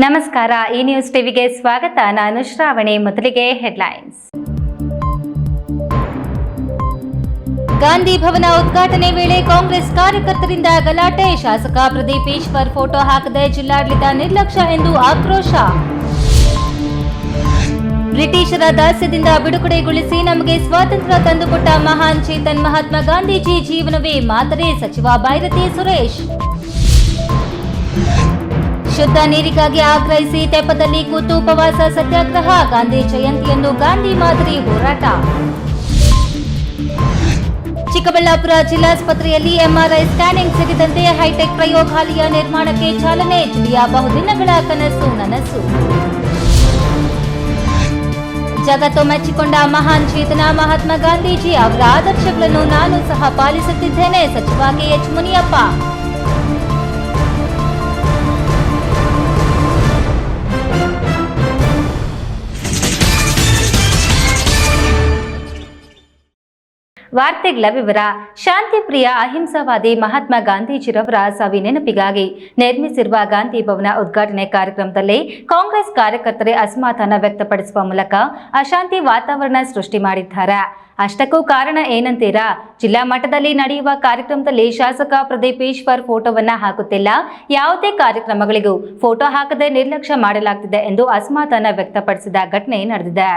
ನಮಸ್ಕಾರ, ಈ ನ್ಯೂಸ್ ಟಿವಿಗೆ ಸ್ವಾಗತ. ನಾನು ಶ್ರಾವಣಿ. ಮೊದಲಿಗೆ ಹೆಡ್ಲೈನ್ಸ್. ಗಾಂಧಿ ಭವನ ಉದ್ಘಾಟನೆ ವೇಳೆ ಕಾಂಗ್ರೆಸ್ ಕಾರ್ಯಕರ್ತರಿಂದ ಗಲಾಟೆ. ಶಾಸಕ ಪ್ರದೀಪ್ ಈಶ್ವರ್ ಫೋಟೋ ಹಾಕದೆ ಜಿಲ್ಲಾಡಳಿತ ನಿರ್ಲಕ್ಷ್ಯ ಎಂದು ಆಕ್ರೋಶ. ಬ್ರಿಟಿಷರ ದಾಸ್ಯದಿಂದ ಬಿಡುಗಡೆಗೊಳಿಸಿ ನಮಗೆ ಸ್ವಾತಂತ್ರ್ಯ ತಂದುಕೊಟ್ಟ ಮಹಾನ್ ಚೇತನ್ ಮಹಾತ್ಮ ಗಾಂಧೀಜಿ ಜೀವನವೇ ಮಾದರಿ. ಸಚಿವ ಬೈರತಿ ಸುರೇಶ್. ಶುದ್ಧ ನೀರಿಗಾಗಿ ಆಗ್ರಹಿಸಿ ತೆಪ್ಪದಲ್ಲಿ ಕೂತು ಉಪವಾಸ ಸತ್ಯಾಗ್ರಹ. ಗಾಂಧಿ ಜಯಂತಿಯನ್ನು ಗಾಂಧಿ ಮಾದರಿ ಹೋರಾಟ. ಚಿಕ್ಕಬಳ್ಳಾಪುರ ಜಿಲ್ಲಾಸ್ಪತ್ರೆಯಲ್ಲಿ ಎಂಆರ್ಐ ಸ್ಕ್ಯಾನಿಂಗ್ ಸೇರಿದಂತೆ ಹೈಟೆಕ್ ಪ್ರಯೋಗಾಲಯ ನಿರ್ಮಾಣಕ್ಕೆ ಚಾಲನೆ. ಜಿಲ್ಲೆಯ ಬಹುದಿನಗಳ ಕನಸು ನನಸು. ಜಗತ್ತು ಮೆಚ್ಚಿಕೊಂಡ ಮಹಾನ್ ಚೇತನ ಮಹಾತ್ಮ ಗಾಂಧೀಜಿ ಅವರ ಆದರ್ಶಗಳನ್ನು ನಾನು ಸಹ ಪಾಲಿಸುತ್ತಿದ್ದೇನೆ. ಸಚಿವ ಕೆಎಚ್ ಮುನಿಯಪ್ಪ. ವಾರ್ತೆಗಳ ವಿವರ. ಶಾಂತಿಪ್ರಿಯ ಅಹಿಂಸಾವಾದಿ ಮಹಾತ್ಮ ಗಾಂಧೀಜಿರವರ ಸವಿ ನೆನಪಿಗಾಗಿ ನಿರ್ಮಿಸಿರುವ ಗಾಂಧಿ ಭವನ ಉದ್ಘಾಟನೆ ಕಾರ್ಯಕ್ರಮದಲ್ಲಿ ಕಾಂಗ್ರೆಸ್ ಕಾರ್ಯಕರ್ತರೇ ಅಸಮಾಧಾನ ವ್ಯಕ್ತಪಡಿಸುವ ಮೂಲಕ ಅಶಾಂತಿ ವಾತಾವರಣ ಸೃಷ್ಟಿ ಮಾಡಿದ್ದಾರೆ. ಅಷ್ಟಕ್ಕೂ ಕಾರಣ ಏನಂತೀರಾ? ಜಿಲ್ಲಾ ಮಟ್ಟದಲ್ಲಿ ನಡೆಯುವ ಕಾರ್ಯಕ್ರಮದಲ್ಲಿ ಶಾಸಕ ಪ್ರದೀಪ್ ಈಶ್ವರ್ ಫೋಟೋವನ್ನ ಹಾಕುತ್ತಿಲ್ಲ, ಯಾವುದೇ ಕಾರ್ಯಕ್ರಮಗಳಿಗೂ ಫೋಟೋ ಹಾಕದೆ ನಿರ್ಲಕ್ಷ್ಯ ಮಾಡಲಾಗುತ್ತಿದೆ ಎಂದು ಅಸಮಾಧಾನ ವ್ಯಕ್ತಪಡಿಸಿದ ಘಟನೆ ನಡೆದಿದೆ.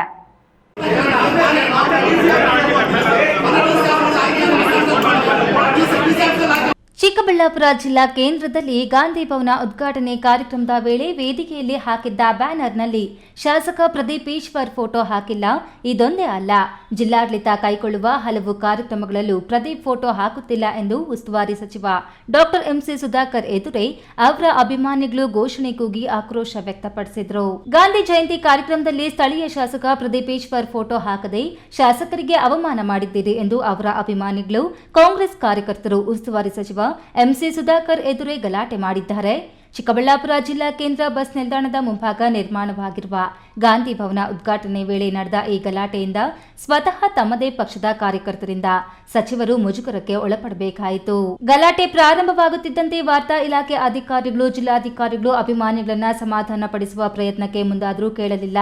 ಚಿಕ್ಕಬಳ್ಳಾಪುರ ಜಿಲ್ಲಾ ಕೇಂದ್ರದಲ್ಲಿ ಗಾಂಧಿ ಭವನ ಉದ್ಘಾಟನೆ ಕಾರ್ಯಕ್ರಮದ ವೇಳೆ ವೇದಿಕೆಯಲ್ಲಿ ಹಾಕಿದ್ದ ಬ್ಯಾನರ್ನಲ್ಲಿ ಶಾಸಕ ಪ್ರದೀಪ್ ಈಶ್ವರ್ ಫೋಟೋ ಹಾಕಿಲ್ಲ. ಇದೊಂದೇ ಅಲ್ಲ, ಜಿಲ್ಲಾಡಳಿತ ಕೈಗೊಳ್ಳುವ ಹಲವು ಕಾರ್ಯಕ್ರಮಗಳಲ್ಲೂ ಪ್ರದೀಪ್ ಫೋಟೋ ಹಾಕುತ್ತಿಲ್ಲ ಎಂದು ಉಸ್ತುವಾರಿ ಸಚಿವ ಡಾಕ್ಟರ್ ಎಂಸಿ ಸುಧಾಕರ್ ಎದುರೇ ಅವರ ಅಭಿಮಾನಿಗಳು ಘೋಷಣೆ ಕೂಗಿ ಆಕ್ರೋಶ ವ್ಯಕ್ತಪಡಿಸಿದರು. ಗಾಂಧಿ ಜಯಂತಿ ಕಾರ್ಯಕ್ರಮದಲ್ಲಿ ಸ್ಥಳೀಯ ಶಾಸಕ ಪ್ರದೀಪ್ ಈಶ್ವರ್ ಫೋಟೋ ಹಾಕದೆ ಶಾಸಕರಿಗೆ ಅವಮಾನ ಮಾಡಿದ್ದೀರಿ ಎಂದು ಅವರ ಅಭಿಮಾನಿಗಳು, ಕಾಂಗ್ರೆಸ್ ಕಾರ್ಯಕರ್ತರು ಉಸ್ತುವಾರಿ ಸಚಿವ ಎಂಸಿ ಸುಧಾಕರ್ ಎದುರೇ ಗಲಾಟೆ ಮಾಡಿದ್ದಾರೆ. ಚಿಕ್ಕಬಳ್ಳಾಪುರ ಜಿಲ್ಲಾ ಕೇಂದ್ರ ಬಸ್ ನಿಲ್ದಾಣದ ಮುಂಭಾಗ ನಿರ್ಮಾಣವಾಗಿರುವ ಗಾಂಧಿ ಭವನ ಉದ್ಘಾಟನೆ ವೇಳೆ ನಡೆದ ಈ ಗಲಾಟೆಯಿಂದ ಸ್ವತಃ ತಮ್ಮದೇ ಪಕ್ಷದ ಕಾರ್ಯಕರ್ತರಿಂದ ಸಚಿವರು ಮುಜುಗರಕ್ಕೆ ಒಳಪಡಬೇಕಾಯಿತು. ಗಲಾಟೆ ಪ್ರಾರಂಭವಾಗುತ್ತಿದ್ದಂತೆ ವಾರ್ತಾ ಇಲಾಖೆ ಅಧಿಕಾರಿಗಳು, ಜಿಲ್ಲಾಧಿಕಾರಿಗಳು ಅಭಿಮಾನಿಗಳನ್ನ ಸಮಾಧಾನ ಪಡಿಸುವ ಪ್ರಯತ್ನಕ್ಕೆ ಮುಂದಾದರೂ ಕೇಳಲಿಲ್ಲ.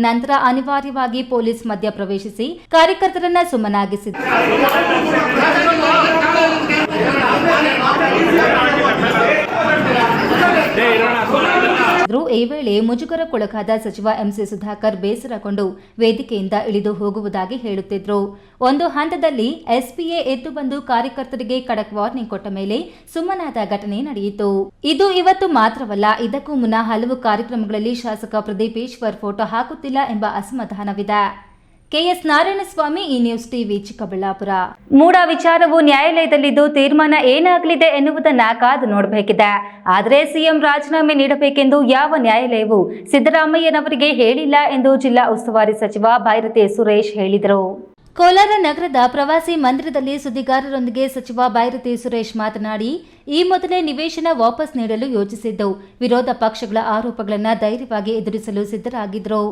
ನಂತರ ಅನಿವಾರ್ಯವಾಗಿ ಪೊಲೀಸ್ ಮಧ್ಯ ಪ್ರವೇಶಿಸಿ ಕಾರ್ಯಕರ್ತರನ್ನ ಸುಮ್ಮನಾಗಿಸಿದರು. ಈ ವೇಳೆ ಮುಜುಗರಕ್ಕೊಳಗಾದ ಸಚಿವ ಎಂಸಿ ಸುಧಾಕರ್ ಬೇಸರಗೊಂಡು ವೇದಿಕೆಯಿಂದ ಇಳಿದು ಹೋಗುವುದಾಗಿ ಹೇಳುತ್ತಿದ್ರು. ಒಂದು ಹಂತದಲ್ಲಿ ಎಸ್ಪಿಎ ಎದ್ದು ಬಂದು ಕಾರ್ಯಕರ್ತರಿಗೆ ಖಡಕ್ ವಾರ್ನಿಂಗ್ ಕೊಟ್ಟ ಮೇಲೆ ಸುಮ್ಮನಾದ ಘಟನೆ ನಡೆಯಿತು. ಇದು ಇವತ್ತು ಮಾತ್ರವಲ್ಲ, ಇದಕ್ಕೂ ಮುನ್ನ ಹಲವು ಕಾರ್ಯಕ್ರಮಗಳಲ್ಲಿ ಶಾಸಕ ಪ್ರದೀಪ್ ಈಶ್ವರ್ ಫೋಟೋ ಹಾಕುತ್ತಿಲ್ಲ ಎಂಬ ಅಸಮಾಧಾನವಿದೆ. ಕೆಎಸ್ ನಾರಾಯಣಸ್ವಾಮಿ, ಈ ನ್ಯೂಸ್ ಟಿವಿ, ಚಿಕ್ಕಬಳ್ಳಾಪುರ. ಮೂಡ ವಿಚಾರವು ನ್ಯಾಯಾಲಯದಲ್ಲಿದ್ದು ತೀರ್ಮಾನ ಏನಾಗಲಿದೆ ಎನ್ನುವುದನ್ನ ಕಾದು ನೋಡಬೇಕಿದೆ. ಆದರೆ ಸಿಎಂ ರಾಜೀನಾಮೆ ನೀಡಬೇಕೆಂದು ಯಾವ ನ್ಯಾಯಾಲಯವೂ ಸಿದ್ದರಾಮಯ್ಯನವರಿಗೆ ಹೇಳಿಲ್ಲ ಎಂದು ಜಿಲ್ಲಾ ಉಸ್ತುವಾರಿ ಸಚಿವ ಬೈರತಿ ಸುರೇಶ್ ಹೇಳಿದರು. ಕೋಲಾರ ನಗರದ ಪ್ರವಾಸಿ ಮಂದಿರದಲ್ಲಿ ಸುದ್ದಿಗಾರರೊಂದಿಗೆ ಸಚಿವ ಬೈರತಿ ಸುರೇಶ್ ಮಾತನಾಡಿ, ಈ ಮೊದಲೇ ನಿವೇಶನ ವಾಪಸ್ ನೀಡಲು ಯೋಚಿಸಿದ್ದು, ವಿರೋಧ ಪಕ್ಷಗಳ ಆರೋಪಗಳನ್ನು ಧೈರ್ಯವಾಗಿ ಎದುರಿಸಲು ಸಿದ್ಧರಾಗಿದ್ದರು.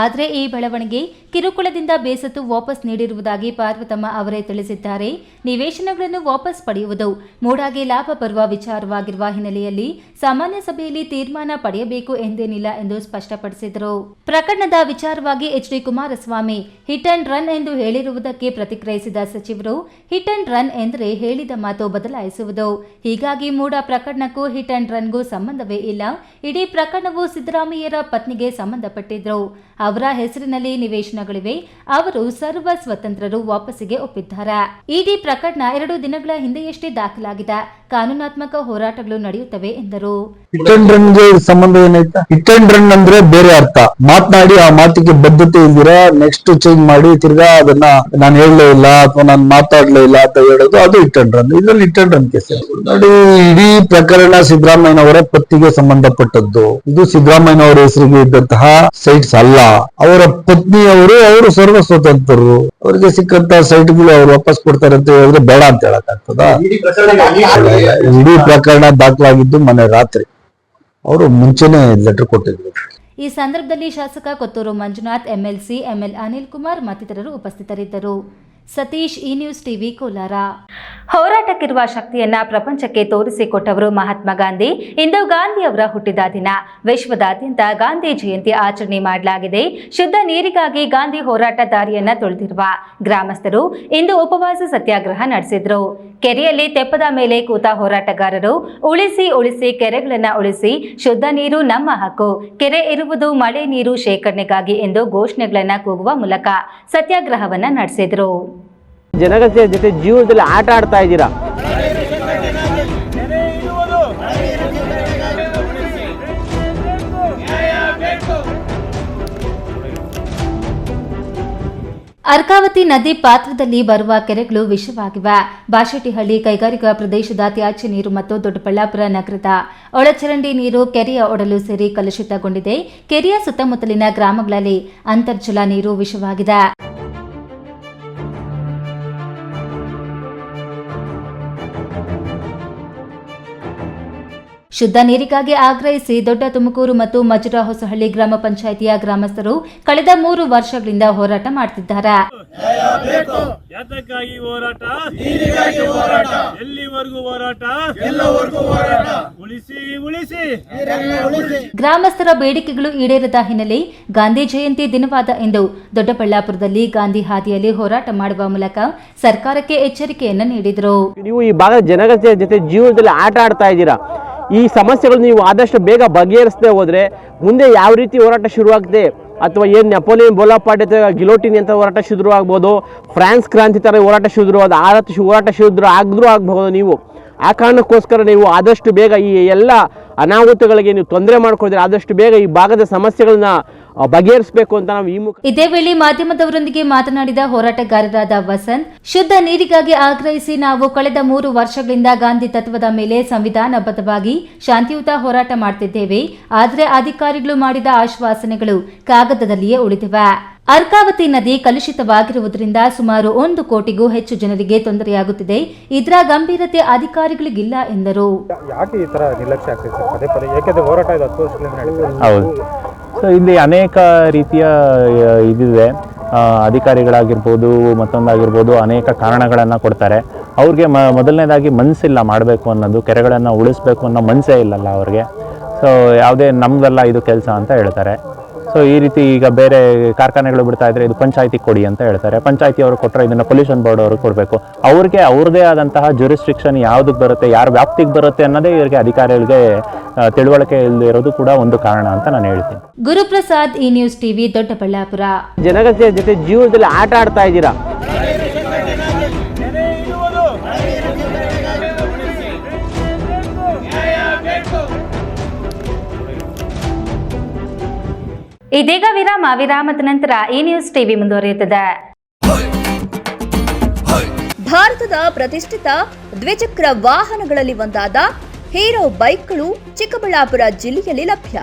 ಆದರೆ ಈ ಬೆಳವಣಿಗೆ ಕಿರುಕುಳದಿಂದ ಬೇಸತ್ತು ವಾಪಸ್ ನೀಡಿರುವುದಾಗಿ ಪಾರ್ವತಮ್ಮ ಅವರೇ ತಿಳಿಸಿದ್ದಾರೆ. ನಿವೇಶನಗಳನ್ನು ವಾಪಸ್ ಪಡೆಯುವುದು ಮೂಡಾಗೆ ಲಾಭ ಬರುವ ವಿಚಾರವಾಗಿರುವ ಹಿನ್ನೆಲೆಯಲ್ಲಿ ಸಾಮಾನ್ಯ ಸಭೆಯಲ್ಲಿ ತೀರ್ಮಾನ ಪಡೆಯಬೇಕು ಎಂದೇನಿಲ್ಲ ಎಂದು ಸ್ಪಷ್ಟಪಡಿಸಿದರು. ಪ್ರಕರಣದ ವಿಚಾರವಾಗಿ HD Kumaraswamy hit and run ಎಂದು ಹೇಳಿರುವುದಕ್ಕೆ ಪ್ರತಿಕ್ರಿಯಿಸಿದ ಸಚಿವರು, ಹಿಟ್ ಅಂಡ್ ರನ್ ಎಂದರೆ ಹೇಳಿದ ಮಾತು ಬದಲಾಯಿಸುವುದು. ಹೀಗಾಗಿ ಮೂಡ ಪ್ರಕರಣಕ್ಕೂ ಹಿಟ್ ಅಂಡ್ ರನ್ಗೂ ಸಂಬಂಧವೇ ಇಲ್ಲ. ಇಡೀ ಪ್ರಕರಣವು ಸಿದ್ದರಾಮಯ್ಯರ ಪತ್ನಿಗೆ ಸಂಬಂಧಪಟ್ಟಿದ್ರು. ಅವರ ಹೆಸರಿನಲ್ಲಿ ನಿವೇಶನಗಳಿವೆ. ಅವರು ಸರ್ವ ಸ್ವತಂತ್ರರು, ವಾಪಸ್ಸಿಗೆ ಒಪ್ಪಿದ್ದಾರೆ. ಇಡಿ ಪ್ರಕರಣ 2 ದಿನಗಳ ಹಿಂದೆಯಷ್ಟೇ ದಾಖಲಾಗಿದೆ. ಕಾನೂನಾತ್ಮಕ ಹೋರಾಟಗಳು ನಡೆಯುತ್ತವೆ ಎಂದರು. ಹಿಟ್ ಅಂಡ್ ರನ್ ಗೆ ಸಂಬಂಧ ಏನಾಯ್ತಾ? ಹಿಟ್ ಅಂಡ್ ರನ್ ಅಂದ್ರೆ ಬೇರೆ ಅರ್ಥ. ಮಾತನಾಡಿ ಆ ಮಾತಿಗೆ ಬದ್ಧತೆ ಇಲ್ದಿರ ನೆಕ್ಸ್ಟ್ ಚೇಂಜ್ ಮಾಡಿ ತಿರ್ಗಾ ಅದನ್ನ ನಾನು ಹೇಳಲೇ ಇಲ್ಲ ಅಥವಾ ನಾನು ಮಾತಾಡ್ಲೇ ಇಲ್ಲ ಅಂತ ಹೇಳೋದು, ಅದು ಹಿಟ್ ಅಂಡ್ ರನ್. ಇದ್ರಲ್ಲಿ ಹಿಟ್ ಅಂಡ್ ರನ್ ಕೇಸ್ ನೋಡಿ. ಇಡೀ ಪ್ರಕರಣ ಸಿದ್ದರಾಮಯ್ಯನವರ ಪತ್ನಿಗೆ ಸಂಬಂಧಪಟ್ಟದ್ದು. ಇದು ಸಿದ್ದರಾಮಯ್ಯನವರ ಹೆಸರಿಗೆ ಇದ್ದಂತಹ ಸೈಟ್ಸ್ ಅಲ್ಲ. ಅವರ ಪತ್ನಿಯವರು ಸರ್ವ ಸ್ವತಂತ್ರರು. ಅವರಿಗೆ ಸಿಕ್ಕಂತ ಸೈಟ್ಗಳು ಅವ್ರು ವಾಪಸ್ ಕೊಡ್ತಾರೆ ಅಂತ ಹೇಳಿದ್ರೆ ಬೇಡ ಅಂತ ಹೇಳಕ್ ಆಗ್ತದ? ಇಡೀ ಪ್ರಕರಣ ದಾಖಲಾಗಿದ್ದು ಮೊನ್ನೆ ರಾತ್ರಿ. ಅವರು ಮುಂಚೆನೆ ಲೆಟರ್ ಕೊಟ್ಟಿದ್ರು. ಈ ಸಂದರ್ಭದಲ್ಲಿ ಶಾಸಕ ಕೊತ್ತೂರು ಮಂಜುನಾಥ್, ಎಂಎಲ್ಸಿ ಎಂಎಲ್ ಅನಿಲ್ ಕುಮಾರ್ ಮತ್ತಿತರರು ಉಪಸ್ಥಿತರಿದ್ದರು. ಸತೀಶ್, ಈ ನ್ಯೂಸ್ ಟಿವಿ, ಕೋಲಾರ. ಹೋರಾಟಕ್ಕಿರುವ ಶಕ್ತಿಯನ್ನ ಪ್ರಪಂಚಕ್ಕೆ ತೋರಿಸಿಕೊಟ್ಟವರು ಮಹಾತ್ಮ ಗಾಂಧಿ. ಇಂದು ಗಾಂಧಿ ಅವರ ಹುಟ್ಟಿದ ದಿನ. ವಿಶ್ವದಾದ್ಯಂತ ಗಾಂಧಿ ಜಯಂತಿ ಆಚರಣೆ ಮಾಡಲಾಗಿದೆ. ಶುದ್ಧ ನೀರಿಗಾಗಿ ಗಾಂಧಿ ಹೋರಾಟ ದಾರಿಯನ್ನ ತುಳಿದಿರುವ ಗ್ರಾಮಸ್ಥರು ಇಂದು ಉಪವಾಸ ಸತ್ಯಾಗ್ರಹ ನಡೆಸಿದ್ರು. ಕೆರೆಯಲ್ಲಿ ತೆಪ್ಪದ ಮೇಲೆ ಕೂತ ಹೋರಾಟಗಾರರು ಉಳಿಸಿ ಉಳಿಸಿ ಕೆರೆಗಳನ್ನ ಉಳಿಸಿ, ಶುದ್ಧ ನೀರು ನಮ್ಮ ಹಕ್ಕು, ಕೆರೆ ಇರುವುದು ಮಳೆ ನೀರು ಶೇಖರಣೆಗಾಗಿ ಎಂದು ಘೋಷಣೆಗಳನ್ನ ಕೂಗುವ ಮೂಲಕ ಸತ್ಯಾಗ್ರಹವನ್ನ ನಡೆಸಿದ್ರು. ಜನಗಣತಿಯ ಜೊತೆ ಜೀವನದಲ್ಲಿ ಆಟ ಆಡ್ತಾ ಇದ್ದೀರಾ. ಅರ್ಕಾವತಿ ನದಿ ಪಾತ್ರದಲ್ಲಿ ಬರುವ ಕೆರೆಗಳು ವಿಷವಾಗಿವೆ. ಬಾಶೆಟ್ಟಿಹಳ್ಳಿ ಕೈಗಾರಿಕಾ ಪ್ರದೇಶದ ತ್ಯಾಜ್ಯ ನೀರು ಮತ್ತು ದೊಡ್ಡಬಳ್ಳಾಪುರ ನಗರದ ಒಳಚರಂಡಿ ನೀರು ಕೆರೆಯ ಒಡಲು ಸೇರಿ ಕಲುಷಿತಗೊಂಡಿದೆ. ಕೆರೆಯ ಸುತ್ತಮುತ್ತಲಿನ ಗ್ರಾಮಗಳಲ್ಲಿ ಅಂತರ್ಜಲ ನೀರು ವಿಷವಾಗಿದೆ. ಶುದ್ಧ ನೀರಿಗಾಗಿ ಆಗ್ರಹಿಸಿ ದೊಡ್ಡ ತುಮಕೂರು ಮತ್ತು ಮಜುರಾ ಹೊಸಹಳ್ಳಿ ಗ್ರಾಮ ಪಂಚಾಯಿತಿಯ ಗ್ರಾಮಸ್ಥರು ಕಳೆದ 3 ವರ್ಷಗಳಿಂದ ಹೋರಾಟ ಮಾಡುತ್ತಿದ್ದಾರೆ. ಗ್ರಾಮಸ್ಥರ ಬೇಡಿಕೆಗಳು ಈಡೇರದ ಹಿನ್ನೆಲೆ ಗಾಂಧಿ ಜಯಂತಿ ದಿನವಾದ ಇಂದು ದೊಡ್ಡಬಳ್ಳಾಪುರದಲ್ಲಿ ಗಾಂಧಿ ಹಾದಿಯಲ್ಲಿ ಹೋರಾಟ ಮಾಡುವ ಮೂಲಕ ಸರ್ಕಾರಕ್ಕೆ ಎಚ್ಚರಿಕೆಯನ್ನು ನೀಡಿದರು. ನೀವು ಈ ಭಾಗದ ಜನಗಣತಿಯ ಜೊತೆ ಜೀವನದಲ್ಲಿ ಆಟ ಆಡ್ತಾ ಇದ್ದೀರಾ. ಈ ಸಮಸ್ಯೆಗಳು ನೀವು ಆದಷ್ಟು ಬೇಗ ಬಗೆಹರಿಸದೆ ಹೋದರೆ ಮುಂದೆ ಯಾವ ರೀತಿ ಹೋರಾಟ ಶುರುವಾಗುತ್ತೆ, ಅಥವಾ ಏನು ನೆಪೋಲಿಯನ್ ಬೋನಾಪಾರ್ಟ್ ಗಿಲೋಟಿನಿ ಅಂತ ಹೋರಾಟ ಶುರು ಆಗ್ಬೋದು, ಫ್ರಾನ್ಸ್ ಕ್ರಾಂತಿ ಥರ ಹೋರಾಟ ಶುರು ಆ ಹೋರಾಟ ಶುರು ಆಗಬಹುದು. ನೀವು ಆ ಕಾರಣಕ್ಕೋಸ್ಕರ ನೀವು ಆದಷ್ಟು ಬೇಗ ಈ ಎಲ್ಲ ಅನಾಹುತಗಳಿಗೆ ನೀವು ತೊಂದರೆ ಮಾಡ್ಕೊಳ್ತೀರ. ಆದಷ್ಟು ಬೇಗ ಈ ಭಾಗದ ಸಮಸ್ಯೆಗಳನ್ನ ಬಗೆಹರಿಸಬೇಕು ಅಂತ ನಾವು ಇದೇ ವೇಳೆ ಮಾಧ್ಯಮದವರೊಂದಿಗೆ ಮಾತನಾಡಿದ ಹೋರಾಟಗಾರರಾದ ವಸಂತ್, ಶುದ್ಧ ನೀರಿಗಾಗಿ ಆಗ್ರಹಿಸಿ ನಾವು ಕಳೆದ 3 ವರ್ಷಗಳಿಂದ ಗಾಂಧಿ ತತ್ವದ ಮೇಲೆ ಸಂವಿಧಾನಬದ್ಧವಾಗಿ ಶಾಂತಿಯುತ ಹೋರಾಟ ಮಾಡುತ್ತಿದ್ದೇವೆ. ಆದರೆ ಅಧಿಕಾರಿಗಳು ಮಾಡಿದ ಆಶ್ವಾಸನೆಗಳು ಕಾಗದದಲ್ಲಿಯೇ ಉಳಿದಿವೆ. ಅರ್ಕಾವತಿ ನದಿ ಕಲುಷಿತವಾಗಿರುವುದರಿಂದ ಸುಮಾರು 1 ಕೋಟಿಗೂ ಹೆಚ್ಚು ಜನರಿಗೆ ತೊಂದರೆಯಾಗುತ್ತಿದೆ. ಇದರ ಗಂಭೀರತೆ ಅಧಿಕಾರಿಗಳಿಗಿಲ್ಲ ಎಂದರು. ಯಾಕೆ ಈ ತರ ನಿರ್ಲಕ್ಷ್ಯ ಆಗ್ತಿದೆ ಸರ್? ಪದೇ ಪದೇ ಏಕೆಂದರೆ ಹೋರಾಟ 10 ವರ್ಷಗಳಿಂದ ನಡೀತಿದೆ. ಹೌದು, ಸೊ ಇಲ್ಲಿ ಅನೇಕ ರೀತಿಯ ಇದಿದೆ. ಅಧಿಕಾರಿಗಳಾಗಿರ್ಬೋದು, ಮತ್ತೊಂದಾಗಿರ್ಬೋದು, ಅನೇಕ ಕಾರಣಗಳನ್ನು ಕೊಡ್ತಾರೆ. ಅವ್ರಿಗೆ ಮೊದಲನೇದಾಗಿ ಮನಸ್ಸಿಲ್ಲ ಮಾಡಬೇಕು ಅನ್ನೋದು, ಕೆರೆಗಳನ್ನು ಉಳಿಸ್ಬೇಕು ಅನ್ನೋ ಮನಸ್ಸೇ ಇಲ್ಲಲ್ಲ ಅವ್ರಿಗೆ. ಸೊ ಯಾವುದೇ ನಮ್ದಲ್ಲ ಇದು ಕೆಲಸ ಅಂತ ಹೇಳ್ತಾರೆ. ಸೊ ಈ ರೀತಿ ಈಗ ಬೇರೆ ಕಾರ್ಖಾನೆಗಳು ಬಿಡ್ತಾ ಇದ್ರೆ ಇದು ಪಂಚಾಯತಿ ಕೊಡಿ ಅಂತ ಹೇಳ್ತಾರೆ. ಪಂಚಾಯತಿ ಅವರು ಕೊಟ್ಟರೆ ಇದನ್ನು ಪೊಲ್ಯೂಷನ್ ಬೋರ್ಡ್ ಅವ್ರಿಗೆ ಕೊಡಬೇಕು. ಅವ್ರಿಗೆ ಅವ್ರದೇ ಆದಂತಹ ಜುರಿಸ್ಟ್ರಿಕ್ಷನ್ ಯಾವುದಕ್ಕೆ ಬರುತ್ತೆ, ಯಾರ ವ್ಯಾಪ್ತಿಗೆ ಬರುತ್ತೆ ಅನ್ನೋದೇ ಇವರಿಗೆ ಅಧಿಕಾರಿಗಳಿಗೆ ತಿಳುವಳಿಕೆ ಇಲ್ಲದೆ ಇರೋದು ಕೂಡ ಒಂದು ಕಾರಣ ಅಂತ ನಾನು ಹೇಳ್ತೀನಿ. ಗುರುಪ್ರಸಾದ್, ಈ ನ್ಯೂಸ್ ಟಿವಿ, ದೊಡ್ಡಬಳ್ಳಾಪುರ. ಜನಗಣತಿಯ ಜೊತೆ ಜೀವನದಲ್ಲಿ ಆಟ ಆಡ್ತಾ ಇದ್ದೀರಾ. ಇದೀಗ ವಿರಾಮದ ನಂತರ ಈ ನ್ಯೂಸ್ ಟಿವಿ ಮುಂದುವರಿಯುತ್ತದೆ. ಭಾರತದ ಪ್ರತಿಷ್ಠಿತ ದ್ವಿಚಕ್ರ ವಾಹನಗಳಲ್ಲಿ ಒಂದಾದ ಹೀರೋ ಬೈಕ್ಗಳು ಚಿಕ್ಕಬಳ್ಳಾಪುರ ಜಿಲ್ಲೆಯಲ್ಲಿ ಲಭ್ಯ.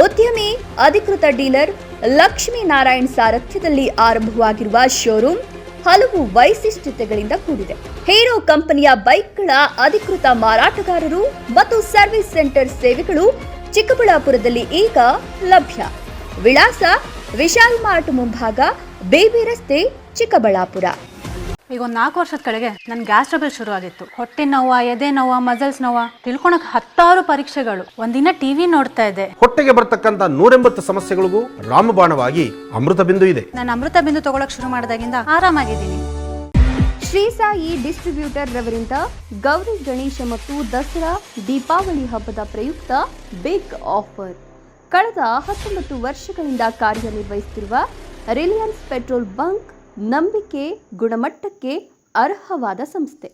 ಉದ್ಯಮಿ ಅಧಿಕೃತ ಡೀಲರ್ ಲಕ್ಷ್ಮೀನಾರಾಯಣ್ ಸಾರಥ್ಯದಲ್ಲಿ ಆರಂಭವಾಗಿರುವ ಶೋರೂಮ್ ಹಲವು ವೈಶಿಷ್ಟ್ಯತೆಗಳಿಂದ ಕೂಡಿದೆ. ಹೀರೋ ಕಂಪನಿಯ ಬೈಕ್ಗಳ ಅಧಿಕೃತ ಮಾರಾಟಗಾರರು ಮತ್ತು ಸರ್ವಿಸ್ ಸೆಂಟರ್ ಸೇವೆಗಳು ಚಿಕ್ಕಬಳ್ಳಾಪುರದಲ್ಲಿ ಈಗ ಲಭ್ಯ. ವಿಳಾಸ ವಿಶಾಲ್ ಮಾರ್ಟ್ ಮುಂಭಾಗ, ಬೇಬಿ ರಸ್ತೆ, ಚಿಕ್ಕಬಳ್ಳಾಪುರ. ಈಗ ಒಂದು 4 ವರ್ಷದ ಕೆಳಗೆ ನನ್ನ ಗ್ಯಾಸ್ ಟ್ರಬಲ್ ಶುರು ಆಗಿತ್ತು. ಹೊಟ್ಟೆ ನೋವ, ಎದೆ ನೋವ, ಮಸಲ್ಸ್ ನೋವ, ತಿಳ್ಕೊಳಕ್ 10 ಪರೀಕ್ಷೆಗಳು. ಒಂದಿನ ಟಿವಿ ನೋಡ್ತಾ ಇದ್ದೆ. ಹೊಟ್ಟೆಗೆ ಬರ್ತಕ್ಕಂಥ 180 ಸಮಸ್ಯೆಗಳಿಗೂ ರಾಮಬಾಣವಾಗಿ ಅಮೃತ ಬಿಂದು ಇದೆ. ನಾನು ಅಮೃತ ಬಿಂದು ತಗೊಳಕ್ ಶುರು ಮಾಡಿದಾಗಿಂದ ಆರಾಮಾಗಿದ್ದೀನಿ. ಶ್ರೀ ಸಾಯಿ ಡಿಸ್ಟ್ರಿಬ್ಯೂಟರ್ ರವರಿಂದ ಗೌರಿ ಗಣೇಶ ಮತ್ತು ದಸರಾ ದೀಪಾವಳಿ ಹಬ್ಬದ ಪ್ರಯುಕ್ತ ಬಿಗ್ ಆಫರ್. ಕಳೆದ 19 ವರ್ಷಗಳಿಂದ ಕಾರ್ಯನಿರ್ವಹಿಸುತ್ತಿರುವ ರಿಲಯನ್ಸ್ ಪೆಟ್ರೋಲ್ ಬಂಕ್ ನಂಬಿಕೆ, ಗುಣಮಟ್ಟಕ್ಕೆ ಅರ್ಹವಾದ ಸಂಸ್ಥೆ.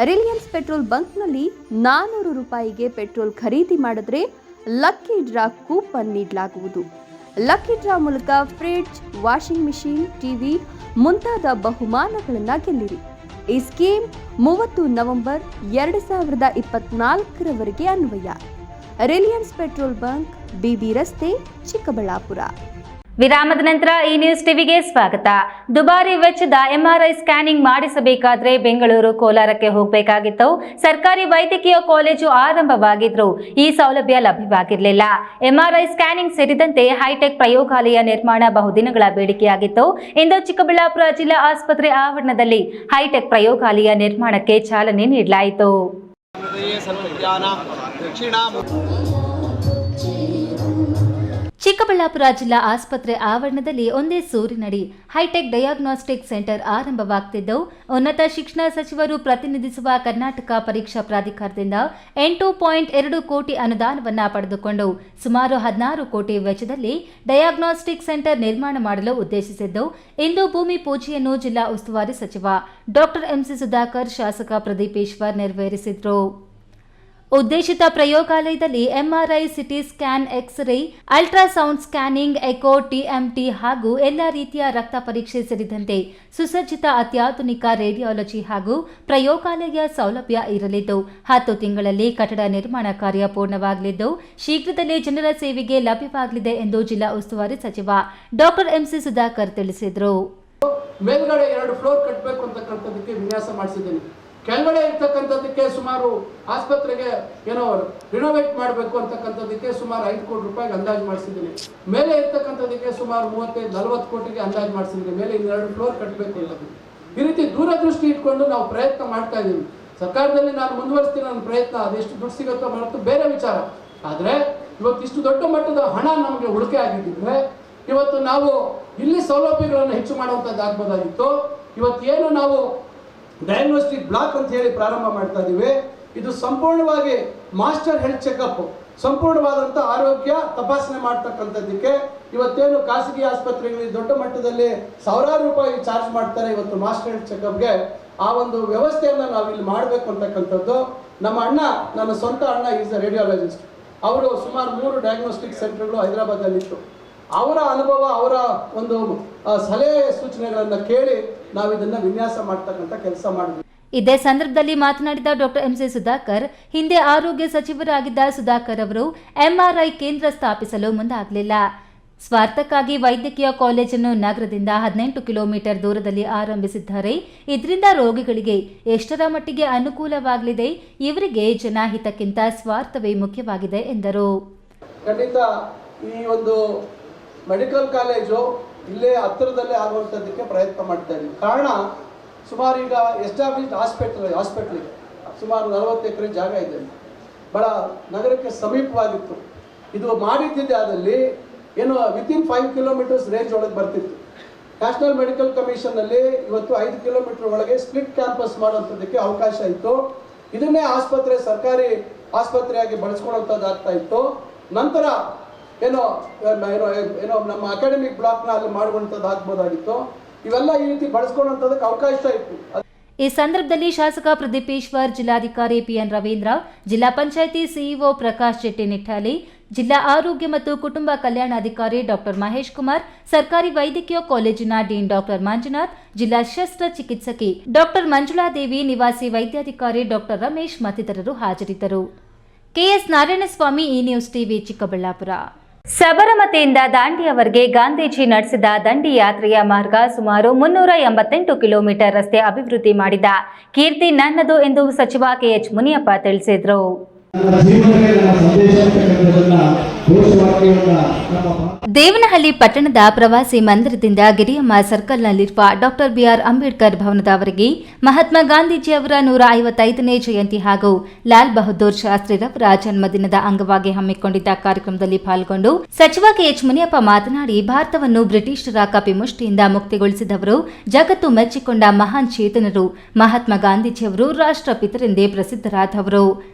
ರಿಲಯನ್ಸ್ ಪೆಟ್ರೋಲ್ ಬಂಕ್ನಲ್ಲಿ 400 ರೂಪಾಯಿಗೆ ಪೆಟ್ರೋಲ್ ಖರೀದಿ ಮಾಡಿದ್ರೆ ಲಕ್ಕಿ ಡ್ರಾ ಕೂಪನ್ ನೀಡಲಾಗುವುದು. ಲಕ್ಕಿ ಡ್ರಾ ಮೂಲಕ ಫ್ರಿಡ್ಜ್, ವಾಷಿಂಗ್ ಮಿಷಿನ್, ಟಿವಿ ಮುಂತಾದ ಬಹುಮಾನಗಳನ್ನು ಗೆಲ್ಲಿರಿ. ಈ ಸ್ಕೀಮ್ 30 ನವೆಂಬರ್ 2024 ಅನ್ವಯ. ರಿಲಯನ್ಸ್ ಪೆಟ್ರೋಲ್ ಬಂಕ್, ಬಿಬಿ ರಸ್ತೆ, ಚಿಕ್ಕಬಳ್ಳಾಪುರ. ವಿರಾಮದ ನಂತರ ಈ ನ್ಯೂಸ್ ಟಿವಿಗೆ ಸ್ವಾಗತ. ದುಬಾರಿ ವೆಚ್ಚದ ಎಂಆರ್ಐ ಸ್ಕ್ಯಾನಿಂಗ್ ಮಾಡಿಸಬೇಕಾದ್ರೆ ಬೆಂಗಳೂರು ಕೋಲಾರಕ್ಕೆ ಹೋಗಬೇಕಾಗಿತ್ತು. ಸರ್ಕಾರಿ ವೈದ್ಯಕೀಯ ಕಾಲೇಜು ಆರಂಭವಾಗಿದ್ರು ಈ ಸೌಲಭ್ಯ ಲಭ್ಯವಾಗಿರಲಿಲ್ಲ. ಎಂಆರ್ಐ ಸ್ಕ್ಯಾನಿಂಗ್ ಸೇರಿದಂತೆ ಹೈಟೆಕ್ ಪ್ರಯೋಗಾಲಯ ನಿರ್ಮಾಣ ಬಹುದಿನಗಳ ಬೇಡಿಕೆಯಾಗಿತ್ತು. ಇಂದು ಚಿಕ್ಕಬಳ್ಳಾಪುರ ಜಿಲ್ಲಾ ಆಸ್ಪತ್ರೆ ಆವರಣದಲ್ಲಿ ಹೈಟೆಕ್ ಪ್ರಯೋಗಾಲಯ ನಿರ್ಮಾಣಕ್ಕೆ ಚಾಲನೆ ನೀಡಲಾಯಿತು. ಚಿಕ್ಕಬಳ್ಳಾಪುರ ಜಿಲ್ಲಾ ಆಸ್ಪತ್ರೆ ಆವರಣದಲ್ಲಿ ಒಂದೇ ಸೂರಿನಡಿ ಹೈಟೆಕ್ ಡಯಾಗ್ನೋಸ್ಟಿಕ್ ಸೆಂಟರ್ ಆರಂಭವಾಗುತ್ತಿದ್ದು, ಉನ್ನತ ಶಿಕ್ಷಣ ಸಚಿವರು ಪ್ರತಿನಿಧಿಸುವ ಕರ್ನಾಟಕ ಪರೀಕ್ಷಾ ಪ್ರಾಧಿಕಾರದಿಂದ 8.2 ಕೋಟಿ ಅನುದಾನವನ್ನು ಪಡೆದುಕೊಂಡು ಸುಮಾರು 16 ಕೋಟಿ ವೆಚ್ಚದಲ್ಲಿ ಡಯಾಗ್ನೋಸ್ಟಿಕ್ ಸೆಂಟರ್ ನಿರ್ಮಾಣ ಮಾಡಲು ಉದ್ದೇಶಿಸಿದ್ದು, ಇಂದು ಭೂಮಿ ಪೂಜೆಯನ್ನು ಜಿಲ್ಲಾ ಉಸ್ತುವಾರಿ ಸಚಿವ ಡಾಕ್ಟರ್ ಎಂಸಿ ಸುಧಾಕರ್, ಶಾಸಕ ಪ್ರದೀಪೇಶ್ವರ್ ನೆರವೇರಿಸಿದರು. ಉದ್ದೇಶಿತ ಪ್ರಯೋಗಾಲಯದಲ್ಲಿ MRI, CT scan, x ray, ultrasound scanning, echo, TMT ಹಾಗೂ ಎಲ್ಲ ರೀತಿಯ ರಕ್ತ ಪರೀಕ್ಷೆ ಸೇರಿದಂತೆ ಸುಸಜ್ಜಿತ ಅತ್ಯಾಧುನಿಕ ರೇಡಿಯಾಲಜಿ ಹಾಗೂ ಪ್ರಯೋಗಾಲಯ ಸೌಲಭ್ಯ ಇರಲಿದ್ದು, 10 ತಿಂಗಳಲ್ಲಿ ಕಟ್ಟಡ ನಿರ್ಮಾಣ ಕಾರ್ಯ ಪೂರ್ಣವಾಗಲಿದ್ದು, ಶೀಘ್ರದಲ್ಲೇ ಜನರ ಸೇವೆಗೆ ಲಭ್ಯವಾಗಲಿದೆ ಎಂದು ಜಿಲ್ಲಾ ಉಸ್ತುವಾರಿ ಸಚಿವ ಡಾಕ್ಟರ್ ಎಂಸಿ ಸುಧಾಕರ್ ತಿಳಿಸಿದರು. ಮೇಲ್ಗಡೆ 2 ಫ್ಲೋರ್ ಕಟ್ಟಬೇಕು ಅಂತಕ್ಕಂಥದಕ್ಕೆ ವಿನ್ಯಾಸ ಮಾಡಿಸಿದ್ದೇನೆ. ಕೆಳಗಡೆ ಇರ್ತಕ್ಕಂಥದ್ದಕ್ಕೆ ಸುಮಾರು ಆಸ್ಪತ್ರೆಗೆ ರಿನೋವೇಟ್ ಮಾಡಬೇಕು ಅಂತಕ್ಕಂಥದ್ದಕ್ಕೆ ಸುಮಾರು 5 ಕೋಟಿ ರೂಪಾಯಿಗೆ ಅಂದಾಜು ಮಾಡಿಸಿದ್ದೀನಿ. ಮೇಲೆ ಇರ್ತಕ್ಕಂಥದ್ದಕ್ಕೆ ಸುಮಾರು 35-40 ಕೋಟಿಗೆ ಅಂದಾಜು ಮಾಡಿಸಿದ್ದೀನಿ. ಮೇಲೆ 2 ಫ್ಲೋರ್ ಕಟ್ಟಬೇಕು ಅಂತ ಈ ರೀತಿ ದೂರದೃಷ್ಟಿ ಇಟ್ಕೊಂಡು ನಾವು ಪ್ರಯತ್ನ ಮಾಡ್ತಾ ಇದ್ದೀವಿ. ಸರ್ಕಾರದಲ್ಲಿ ನಾನು ಮುಂದುವರಿಸ್ತೀನಿ ನನ್ನ ಪ್ರಯತ್ನ. ಅದೆಷ್ಟು ದುಡ್ಡು ಸಿಗುತ್ತೋ ಹೊರತು ಬೇರೆ ವಿಚಾರ. ಆದರೆ ಇವತ್ತು ಇಷ್ಟು ದೊಡ್ಡ ಮಟ್ಟದ ಹಣ ನಮಗೆ ಉಳಿಕೆ ಆಗಿದ್ದರೆ ಇವತ್ತು ನಾವು ಇಲ್ಲಿ ಸೌಲಭ್ಯಗಳನ್ನು ಹೆಚ್ಚು ಮಾಡುವಂಥದ್ದು ಆಗ್ಬೋದಾಗಿತ್ತು. ಇವತ್ತೇನು ನಾವು ಡಯಾಗ್ನೋಸ್ಟಿಕ್ ಬ್ಲಾಕ್ ಅಂತ ಹೇಳಿ ಪ್ರಾರಂಭ ಮಾಡ್ತಾ ಇದ್ದೀವಿ, ಇದು ಸಂಪೂರ್ಣವಾಗಿ ಮಾಸ್ಟರ್ ಹೆಲ್ತ್ ಚೆಕಪ್, ಸಂಪೂರ್ಣವಾದಂಥ ಆರೋಗ್ಯ ತಪಾಸಣೆ ಮಾಡ್ತಕ್ಕಂಥದ್ದಕ್ಕೆ ಇವತ್ತೇನು ಖಾಸಗಿ ಆಸ್ಪತ್ರೆಗಳಲ್ಲಿ ದೊಡ್ಡ ಮಟ್ಟದಲ್ಲಿ ಸಾವಿರಾರು ರೂಪಾಯಿ ಚಾರ್ಜ್ ಮಾಡ್ತಾರೆ. ಇವತ್ತು ಮಾಸ್ಟರ್ ಹೆಲ್ತ್ ಚೆಕಪ್ಗೆ ಆ ಒಂದು ವ್ಯವಸ್ಥೆಯನ್ನು ನಾವು ಇಲ್ಲಿ ಮಾಡಬೇಕು ಅಂತಕ್ಕಂಥದ್ದು. ನಮ್ಮ ಅಣ್ಣ, ನನ್ನ ಸ್ವಂತ ಅಣ್ಣ ಈಸ್ ಅ ರೇಡಿಯಾಲಜಿಸ್ಟ್. ಅವರು ಸುಮಾರು 3 ಡಯಾಗ್ನೋಸ್ಟಿಕ್ ಸೆಂಟರ್ಗಳು ಹೈದರಾಬಾದಲ್ಲಿತ್ತು. ಅವರ ಅನುಭವ, ಅವರ ಒಂದು ಸಲಹೆ ಸೂಚನೆಗಳನ್ನು ಕೇಳಿ ನಾವು ಇದನ್ನು ವಿನ್ಯಾಸ ಮಾಡ್ತಕ್ಕಂಥ ಕೆಲಸ ಮಾಡಿದ್ವಿ. ಇದೇ ಸಂದರ್ಭದಲ್ಲಿ ಮಾತನಾಡಿದ ಡಾಕ್ಟರ್ ಎಂಸಿ ಸುಧಾಕರ್, ಹಿಂದೆ ಆರೋಗ್ಯ ಸಚಿವರಾಗಿದ್ದ ಸುಧಾಕರ್ ಅವರು ಎಂಆರ್ಐ ಕೇಂದ್ರ ಸ್ಥಾಪಿಸಲು ಮುಂದಾಗಲಿಲ್ಲ. ಸ್ವಾರ್ಥಕ್ಕಾಗಿ ವೈದ್ಯಕೀಯ ಕಾಲೇಜನ್ನು ನಗರದಿಂದ 18 ಕಿಲೋಮೀಟರ್ ದೂರದಲ್ಲಿ ಆರಂಭಿಸಿದ್ದಾರೆ. ಇದರಿಂದ ರೋಗಿಗಳಿಗೆ ಎಷ್ಟರ ಮಟ್ಟಿಗೆ ಅನುಕೂಲವಾಗಲಿದೆ. ಇವರಿಗೆ ಜನಹಿತಕ್ಕಿಂತ ಸ್ವಾರ್ಥವೇ ಮುಖ್ಯವಾಗಿದೆ ಎಂದರು. ಖಂಡಿತ ಈ ಒಂದು ಮೆಡಿಕಲ್ ಕಾಲೇಜು ಇಲ್ಲೇ ಹತ್ತಿರದಲ್ಲೇ ಆಗುವಂಥದ್ದಕ್ಕೆ ಪ್ರಯತ್ನ ಮಾಡ್ತಾ ಇದ್ದೀವಿ. ಕಾರಣ ಸುಮಾರು ಈಗ ಎಸ್ಟಾಬ್ಲಿಷ್ಡ್ ಹಾಸ್ಪಿಟ್ಲಿಗೆ ಸುಮಾರು 40 ಎಕರೆ ಜಾಗ ಇದೆ. ಬಹಳ ನಗರಕ್ಕೆ ಸಮೀಪವಾಗಿತ್ತು. ಇದು ಮಾಡಿದ್ದಿದ್ದೆ ಆದಲ್ಲಿ ಏನು ವಿತಿನ್ 5 ಕಿಲೋಮೀಟರ್ಸ್ ರೇಂಜ್ ಒಳಗೆ ಬರ್ತಿತ್ತು. ನ್ಯಾಷನಲ್ ಮೆಡಿಕಲ್ ಕಮಿಷನ್ನಲ್ಲಿ ಇವತ್ತು 5 ಕಿಲೋಮೀಟರ್ ಒಳಗೆ ಸ್ಪ್ಲಿಟ್ ಕ್ಯಾಂಪಸ್ ಮಾಡುವಂಥದ್ದಕ್ಕೆ ಅವಕಾಶ ಇತ್ತು. ಇದನ್ನೇ ಆಸ್ಪತ್ರೆ, ಸರ್ಕಾರಿ ಆಸ್ಪತ್ರೆಯಾಗಿ ಬಳಸ್ಕೊಳ್ಳುವಂಥದ್ದಾಗ್ತಾ ಇತ್ತು. ನಂತರ ಏನೋ ನಮ್ಮ ಅಕಾಡೆಮಿಕ್ ಬ್ಲಾಕ್ನ ಅಲ್ಲಿ ಮಾಡುವಂಥದ್ದು ಆಗ್ಬೋದಾಗಿತ್ತು. ಇವೆಲ್ಲ ಈ ರೀತಿ ಬಳಸ್ಕೊಳ್ಳುವಂಥದ್ದಕ್ಕೆ ಅವಕಾಶ ಇತ್ತು. ಈ ಸಂದರ್ಭದಲ್ಲಿ ಶಾಸಕ ಪ್ರದೀಪೇಶ್ವರ್, ಜಿಲ್ಲಾಧಿಕಾರಿ ಪಿಎನ್ ರವೀಂದ್ರ, ಜಿಲ್ಲಾ ಪಂಚಾಯಿತಿ ಸಿಇಒ ಪ್ರಕಾಶ್ ಶೆಟ್ಟಿ ನಿಟ್ಟಾಲಿ, ಜಿಲ್ಲಾ ಆರೋಗ್ಯ ಮತ್ತು ಕುಟುಂಬ ಕಲ್ಯಾಣಾಧಿಕಾರಿ ಡಾಕ್ಟರ್ ಮಹೇಶ್ ಕುಮಾರ್, ಸರ್ಕಾರಿ ವೈದ್ಯಕೀಯ ಕಾಲೇಜಿನ ಡೀನ್ ಡಾಕ್ಟರ್ ಮಂಜುನಾಥ್, ಜಿಲ್ಲಾ ಶಸ್ತ್ರಚಿಕಿತ್ಸಕಿ ಡಾಕ್ಟರ್ ಮಂಜುಳಾದೇವಿ, ನಿವಾಸಿ ವೈದ್ಯಾಧಿಕಾರಿ ಡಾಕ್ಟರ್ ರಮೇಶ್ ಮತ್ತಿತರರು ಹಾಜರಿದ್ದರು. ಕೆಎಸ್ ನಾರಾಯಣಸ್ವಾಮಿ, ಈ ನ್ಯೂಸ್ ಟಿವಿ, ಚಿಕ್ಕಬಳ್ಳಾಪುರ. ಸಬರಮತಿಯಿಂದ ದಾಂಡಿಯವರೆಗೆ ಗಾಂಧೀಜಿ ನಡೆಸಿದ ದಂಡಿ ಯಾತ್ರೆಯ ಮಾರ್ಗ ಸುಮಾರು 388 ಕಿಲೋಮೀಟರ್ ರಸ್ತೆ ಅಭಿವೃದ್ಧಿ ಮಾಡಿದ ಕೀರ್ತಿ ನನ್ನದು ಎಂದು ಸಚಿವ ಕೆಎಚ್ ಮುನಿಯಪ್ಪ ತಿಳಿಸಿದರು. ದೇವನಹಳ್ಳಿ ಪಟ್ಟಣದ ಪ್ರವಾಸಿ ಮಂದಿರದಿಂದ ಗಿರಿಯಮ್ಮ ಸರ್ಕಲ್ನಲ್ಲಿರುವ ಡಾಕ್ಟರ್ ಬಿಆರ್ ಅಂಬೇಡ್ಕರ್ ಭವನದವರೆಗೆ ಮಹಾತ್ಮ ಗಾಂಧೀಜಿ ಅವರ 155ನೇ ಜಯಂತಿ ಹಾಗೂ ಲಾಲ್ ಬಹದ್ದೂರ್ ಶಾಸ್ತ್ರಿರವರ ಜನ್ಮದಿನದ ಅಂಗವಾಗಿ ಹಮ್ಮಿಕೊಂಡಿದ್ದ ಕಾರ್ಯಕ್ರಮದಲ್ಲಿ ಪಾಲ್ಗೊಂಡು ಸಚಿವ ಕೆಎಚ್ ಮುನಿಯಪ್ಪ ಮಾತನಾಡಿ, ಭಾರತವನ್ನು ಬ್ರಿಟಿಷರ ಕಪಿಮುಷ್ಟಿಯಿಂದ ಮುಕ್ತಿಗೊಳಿಸಿದವರು, ಜಗತ್ತು ಮೆಚ್ಚಿಕೊಂಡ ಮಹಾನ್ ಚೇತನರು ಮಹಾತ್ಮ ಗಾಂಧೀಜಿಯವರು ರಾಷ್ಟ್ರಪಿತರೆಂದೇ ಪ್ರಸಿದ್ಧರಾದವರು.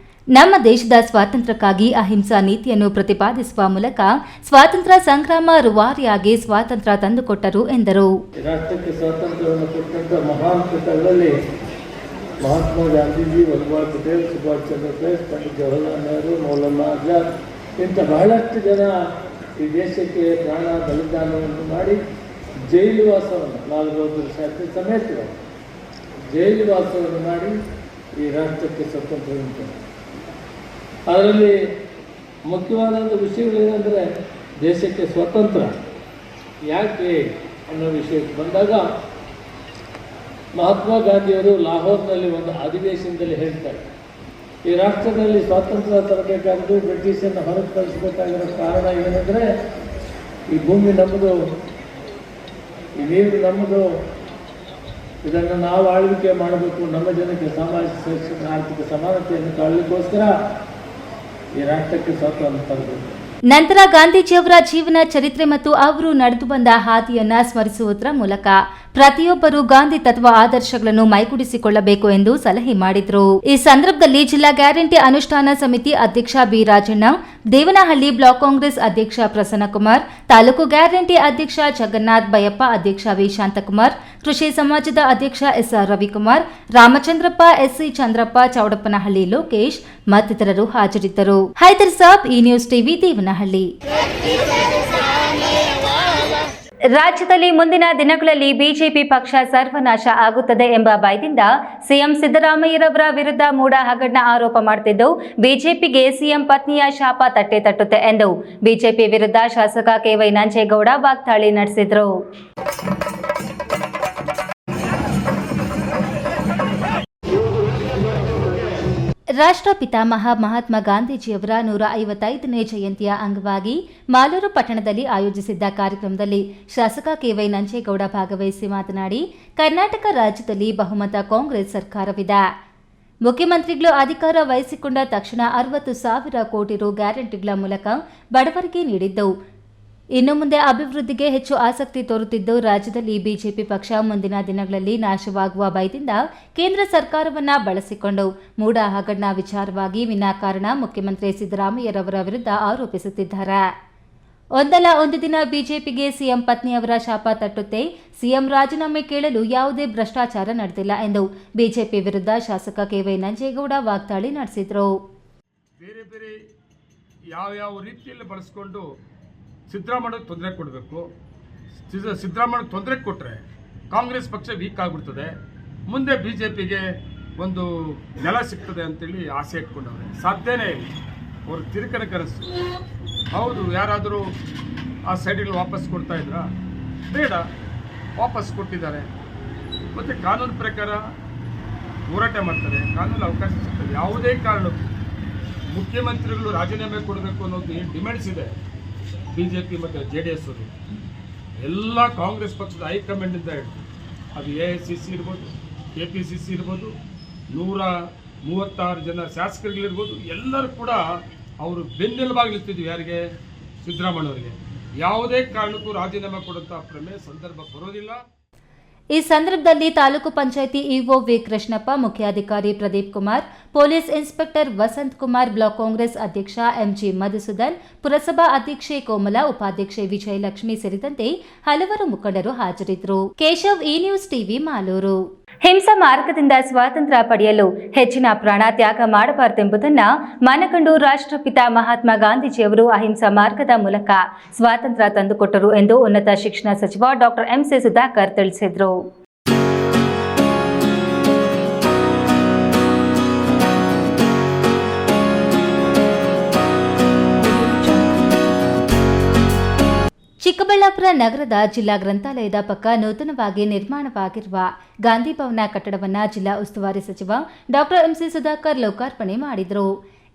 ನಮ್ಮ ದೇಶದ ಸ್ವಾತಂತ್ರ್ಯಕ್ಕಾಗಿ ಅಹಿಂಸಾ ನೀತಿಯನ್ನು ಪ್ರತಿಪಾದಿಸುವ ಮೂಲಕ ಸ್ವಾತಂತ್ರ್ಯ ಸಂಗ್ರಾಮ ರೂವಾರಿಯಾಗಿ ಸ್ವಾತಂತ್ರ್ಯ ತಂದುಕೊಟ್ಟರು ಎಂದರು. ರಾಷ್ಟ್ರಕ್ಕೆ ಸ್ವಾತಂತ್ರ್ಯವನ್ನು ಕೊಟ್ಟಂಥ ಮಹಾನ್ ಪುತ್ರರಲ್ಲಿ ಮಹಾತ್ಮ ಗಾಂಧೀಜಿ, ವಲ್ಲಭಾಯ್ ಪಟೇಲ್, ಸುಭಾಷ್ ಚಂದ್ರ ಬೋಸ್, ಪಂಡಿತ್ ಜವಾಹರ್ಲಾಲ್ ನೆಹರು, ಮೌಲಾನಾ ಆಜಾದ್ ಇಂಥ ಬಹಳಷ್ಟು ಜನ ಈ ದೇಶಕ್ಕೆ ಪ್ರಾಣ ಬಲಿದಾನವನ್ನು ಮಾಡಿ ಜೈಲು ವಾಸವನ್ನು, ಲಾಲ್ ಬಹದ್ದೂರ್ ಶಾಸ್ತ್ರಿ ಸಮೇತ ಜೈಲು ವಾಸವನ್ನು ಮಾಡಿ ಈ ರಾಷ್ಟ್ರಕ್ಕೆ ಸ್ವಾತಂತ್ರ್ಯ. ಅದರಲ್ಲಿ ಮುಖ್ಯವಾದ ವಿಷಯಗಳೇನೆಂದರೆ ದೇಶಕ್ಕೆ ಸ್ವಾತಂತ್ರ್ಯ ಯಾಕೆ ಅನ್ನೋ ವಿಷಯಕ್ಕೆ ಬಂದಾಗ ಮಹಾತ್ಮ ಗಾಂಧಿಯವರು ಲಾಹೋರ್ನಲ್ಲಿ ಒಂದು ಅಧಿವೇಶನದಲ್ಲಿ ಹೇಳ್ತಾರೆ, ಈ ರಾಷ್ಟ್ರದಲ್ಲಿ ಸ್ವಾತಂತ್ರ್ಯ ತರಬೇಕಾದ್ದು ಬ್ರಿಟಿಷನ್ನು ಹೊರಗೆ ಕಳಿಸ್ಬೇಕಾಗಿರೋ ಕಾರಣ ಏನಂದರೆ ಈ ಭೂಮಿ ನಮ್ಮದು, ಈ ನೀರು ನಮ್ಮದು, ಇದನ್ನು ನಾವು ಆಳ್ವಿಕೆ ಮಾಡಬೇಕು, ನಮ್ಮ ಜನಕ್ಕೆ ಸಾಮಾಜಿಕ ಶೈಕ್ಷಣಿಕ ಆರ್ಥಿಕ ಸಮಾನತೆಯನ್ನು ಕಾಣಲಿಕ್ಕೋಸ್ಕರ ಈ ರಾಷ್ಟ್ರಕ್ಕೆ ಸ್ವಾತಂತ್ರ್ಯ ತರಬೇಕು. ನಂತರ ಗಾಂಧೀಜಿಯವರ ಜೀವನ ಚರಿತ್ರೆ ಮತ್ತು ಅವರು ನಡೆದು ಬಂದ ಹಾದಿಯನ್ನ ಸ್ಮರಿಸುವುದರ ಮೂಲಕ ಪ್ರತಿಯೊಬ್ಬರು ಗಾಂಧಿ ತತ್ವ ಆದರ್ಶಗಳನ್ನು ಮೈಗೂಡಿಸಿಕೊಳ್ಳಬೇಕು ಎಂದು ಸಲಹೆ ಮಾಡಿದರು. ಈ ಸಂದರ್ಭದಲ್ಲಿ ಜಿಲ್ಲಾ ಗ್ಯಾರಂಟಿ ಅನುಷ್ಠಾನ ಸಮಿತಿ ಅಧ್ಯಕ್ಷ ಬಿ ರಾಜಣ್ಣ, ದೇವನಹಳ್ಳಿ ಬ್ಲಾಕ್ ಕಾಂಗ್ರೆಸ್ ಅಧ್ಯಕ್ಷ ಪ್ರಸನ್ನಕುಮಾರ್, ತಾಲೂಕು ಗ್ಯಾರಂಟಿ ಅಧ್ಯಕ್ಷ ಜಗನ್ನಾಥ್ ಬಯಪ್ಪ, ಅಧ್ಯಕ್ಷ ವಿ ಶಾಂತಕುಮಾರ್, ಕೃಷಿ ಸಮಾಜದ ಅಧ್ಯಕ್ಷ ಎಸ್ಆರ್ ರವಿಕುಮಾರ್, ರಾಮಚಂದ್ರಪ್ಪ, ಎಸ್ಸಿ ಚಂದ್ರಪ್ಪ, ಚೌಡಪ್ಪನಹಳ್ಳಿ ಲೋಕೇಶ್ ಮತ್ತಿತರರು ಹಾಜರಿದ್ದರು. ಹೈದರ್ ಸಾಬ್, ಈ ನ್ಯೂಸ್ ಟಿವಿ, ದೇವನಹಳ್ಳಿ. ರಾಜ್ಯದಲ್ಲಿ ಮುಂದಿನ ದಿನಗಳಲ್ಲಿ ಬಿಜೆಪಿ ಪಕ್ಷ ಸರ್ವನಾಶ ಆಗುತ್ತದೆ ಎಂಬ ಭಯದಿಂದ ಸಿಎಂ ಸಿದ್ದರಾಮಯ್ಯರವರ ವಿರುದ್ಧ ಮೂಢ ಹಗರಣ ಆರೋಪ ಮಾಡುತ್ತಿದ್ದು, ಬಿಜೆಪಿಗೆ ಸಿಎಂ ಪತ್ನಿಯ ಶಾಪ ತಟ್ಟೆ ತಟ್ಟುತ್ತೆ ಎಂದು ಬಿಜೆಪಿ ವಿರುದ್ಧ ಶಾಸಕ ಕೆವೈ ನಂಜೇಗೌಡ ವಾಗ್ದಾಳಿ ನಡೆಸಿದರು. ರಾಷ್ಟ್ರ ಪಿತಾಮಹ ಮಹಾತ್ಮ ಗಾಂಧೀಜಿಯವರ 155ನೇ ಜಯಂತಿಯ ಅಂಗವಾಗಿ ಮಾಲೂರು ಪಟ್ಟಣದಲ್ಲಿ ಆಯೋಜಿಸಿದ್ದ ಕಾರ್ಯಕ್ರಮದಲ್ಲಿ ಶಾಸಕ ಕೆವೈ ನಂಜೇಗೌಡ ಭಾಗವಹಿಸಿ ಮಾತನಾಡಿ, ಕರ್ನಾಟಕ ರಾಜ್ಯದಲ್ಲಿ ಬಹುಮತ ಕಾಂಗ್ರೆಸ್ ಸರ್ಕಾರವಿದೆ. ಮುಖ್ಯಮಂತ್ರಿಗಳು ಅಧಿಕಾರ ವಹಿಸಿಕೊಂಡ ತಕ್ಷಣ 60,000 ಕೋಟಿ ರು ಗ್ಯಾರಂಟಿಗಳ ಮೂಲಕ ಬಡವರಿಗೆ ನೀಡಿದ್ದು, ಇನ್ನು ಮುಂದೆ ಅಭಿವೃದ್ಧಿಗೆ ಹೆಚ್ಚು ಆಸಕ್ತಿ ತೋರುತ್ತಿದ್ದು, ರಾಜ್ಯದಲ್ಲಿ ಬಿಜೆಪಿ ಪಕ್ಷ ಮುಂದಿನ ದಿನಗಳಲ್ಲಿ ನಾಶವಾಗುವ ಭಯದಿಂದ ಕೇಂದ್ರ ಸರ್ಕಾರವನ್ನ ಬಳಸಿಕೊಂಡು ಮೂಢ ಹಗರಣ ವಿಚಾರವಾಗಿ ವಿನಾಕಾರಣ ಮುಖ್ಯಮಂತ್ರಿ ಸಿದ್ದರಾಮಯ್ಯರವರ ವಿರುದ್ಧ ಆರೋಪಿಸುತ್ತಿದ್ದಾರೆ. ಒಂದಲ್ಲ ಒಂದು ದಿನ ಬಿಜೆಪಿಗೆ ಸಿಎಂ ಪತ್ನಿಯವರ ಶಾಪ ತಟ್ಟುತ್ತೆ. ಸಿಎಂ ರಾಜೀನಾಮೆ ಕೇಳಲು ಯಾವುದೇ ಭ್ರಷ್ಟಾಚಾರ ನಡೆದಿಲ್ಲ ಎಂದು ಬಿಜೆಪಿ ವಿರುದ್ಧ ಶಾಸಕ ಕೆವೈ ನಂಜೇಗೌಡ ವಾಗ್ದಾಳಿ ನಡೆಸಿದರು. ಬೇರೆ ಬೇರೆ ಯಾವ ರೀತಿಯಲ್ಲಿ ಬಳಸಿಕೊಂಡು ಸಿದ್ದರಾಮಯ್ಯಗೆ ತೊಂದರೆ ಕೊಡಬೇಕು. ಸಿದ್ದರಾಮಯ್ಯಗೆ ತೊಂದರೆ ಕೊಟ್ಟರೆ ಕಾಂಗ್ರೆಸ್ ಪಕ್ಷ ವೀಕ್ ಆಗಿಬಿಡ್ತದೆ, ಮುಂದೆ ಬಿಜೆಪಿಗೆ ಒಂದು ನೆಲ ಸಿಗ್ತದೆ ಅಂತೇಳಿ ಆಸೆ ಇಟ್ಕೊಂಡವ್ರೆ. ಸಾಧ್ಯನೇ ಇಲ್ಲ. ಅವ್ರ ತಿರುಕನ ಕನಸು. ಹೌದು, ಯಾರಾದರೂ ಆ ಸೈಡಿಗೆ ವಾಪಸ್ ಕೊಡ್ತಾ ಇದ್ರಾ? ಬೇಡ, ವಾಪಸ್ ಕೊಟ್ಟಿದ್ದಾರೆ. ಮತ್ತು ಕಾನೂನು ಪ್ರಕಾರ ಹೋರಾಟ ಮಾಡ್ತಾರೆ, ಕಾನೂನು ಅವಕಾಶ ಸಿಗ್ತದೆ. ಯಾವುದೇ ಕಾರಣಕ್ಕೂ ಮುಖ್ಯಮಂತ್ರಿಗಳು ರಾಜೀನಾಮೆ ಕೊಡಬೇಕು ಅನ್ನೋದು ಏನು ಡಿಮ್ಯಾಂಡ್ಸ್ ಇದೆ ಬಿಜೆಪಿ ಮತ್ತು JDS ಅವರು, ಎಲ್ಲ ಕಾಂಗ್ರೆಸ್ ಪಕ್ಷದ ಹೈಕಮಾಂಡಿಂದ ಹಿಡಿದು ಅದು AICC ಇರ್ಬೋದು, KPCC ಇರ್ಬೋದು, 136 ಜನ ಶಾಸಕರುಗಳಿರ್ಬೋದು, ಎಲ್ಲರೂ ಕೂಡ ಅವರು ಬೆನ್ನೆಲುಬಾಗಿ ನಿಂತಿದ್ವಿ. ಯಾರಿಗೆ? ಸಿದ್ದರಾಮಯ್ಯವರಿಗೆ. ಯಾವುದೇ ಕಾರಣಕ್ಕೂ ರಾಜೀನಾಮೆ ಕೊಡುವಂಥ ಪ್ರಮೇಯ ಸಂದರ್ಭ ಬರೋದಿಲ್ಲ. ಈ ಸಂದರ್ಭದಲ್ಲಿ ತಾಲೂಕು ಪಂಚಾಯಿತಿ ಇಒ ವಿ ಕೃಷ್ಣಪ್ಪ, ಮುಖ್ಯಾಧಿಕಾರಿ Pradeep Kumar, police inspector Vasanth Kumar, block Congress ಅಧ್ಯಕ್ಷ ಎಂಜಿ ಮಧುಸೂದನ್, ಪುರಸಭಾ ಅಧ್ಯಕ್ಷೆ ಕೋಮಲ, ಉಪಾಧ್ಯಕ್ಷೆ ವಿಜಯಲಕ್ಷ್ಮಿ ಸೇರಿದಂತೆ ಹಲವರು ಮುಖಂಡರು ಹಾಜರಿದ್ದರು. ಕೇಶವ್, ಈ ನ್ಯೂಸ್ ಟಿವಿ, ಮಾಲೂರು. ಹಿಂಸಾ ಮಾರ್ಗದಿಂದ ಸ್ವಾತಂತ್ರ್ಯ ಪಡೆಯಲು ಹೆಚ್ಚಿನ ಪ್ರಾಣ ತ್ಯಾಗ ಮಾಡಬಾರದೆಂಬುದನ್ನು ಮನಗಂಡು ರಾಷ್ಟ್ರಪಿತ ಮಹಾತ್ಮ ಗಾಂಧೀಜಿಯವರು ಅಹಿಂಸಾ ಮಾರ್ಗದ ಮೂಲಕ ಸ್ವಾತಂತ್ರ್ಯ ತಂದುಕೊಟ್ಟರು ಎಂದು ಉನ್ನತ ಶಿಕ್ಷಣ ಸಚಿವ ಡಾಕ್ಟರ್ ಎಂಸಿ ಸುಧಾಕರ್ ತಿಳಿಸಿದರು. ಚಿಕ್ಕಬಳ್ಳಾಪುರ ನಗರದ ಜಿಲ್ಲಾ ಗ್ರಂಥಾಲಯದ ಪಕ್ಕ ನೂತನವಾಗಿ ನಿರ್ಮಾಣವಾಗಿರುವ ಗಾಂಧಿ ಭವನ ಕಟ್ಟಡವನ್ನು ಜಿಲ್ಲಾ ಉಸ್ತುವಾರಿ ಸಚಿವ ಡಾಕ್ಟರ್ ಎಂಸಿ ಸುಧಾಕರ್ ಲೋಕಾರ್ಪಣೆ ಮಾಡಿದರು.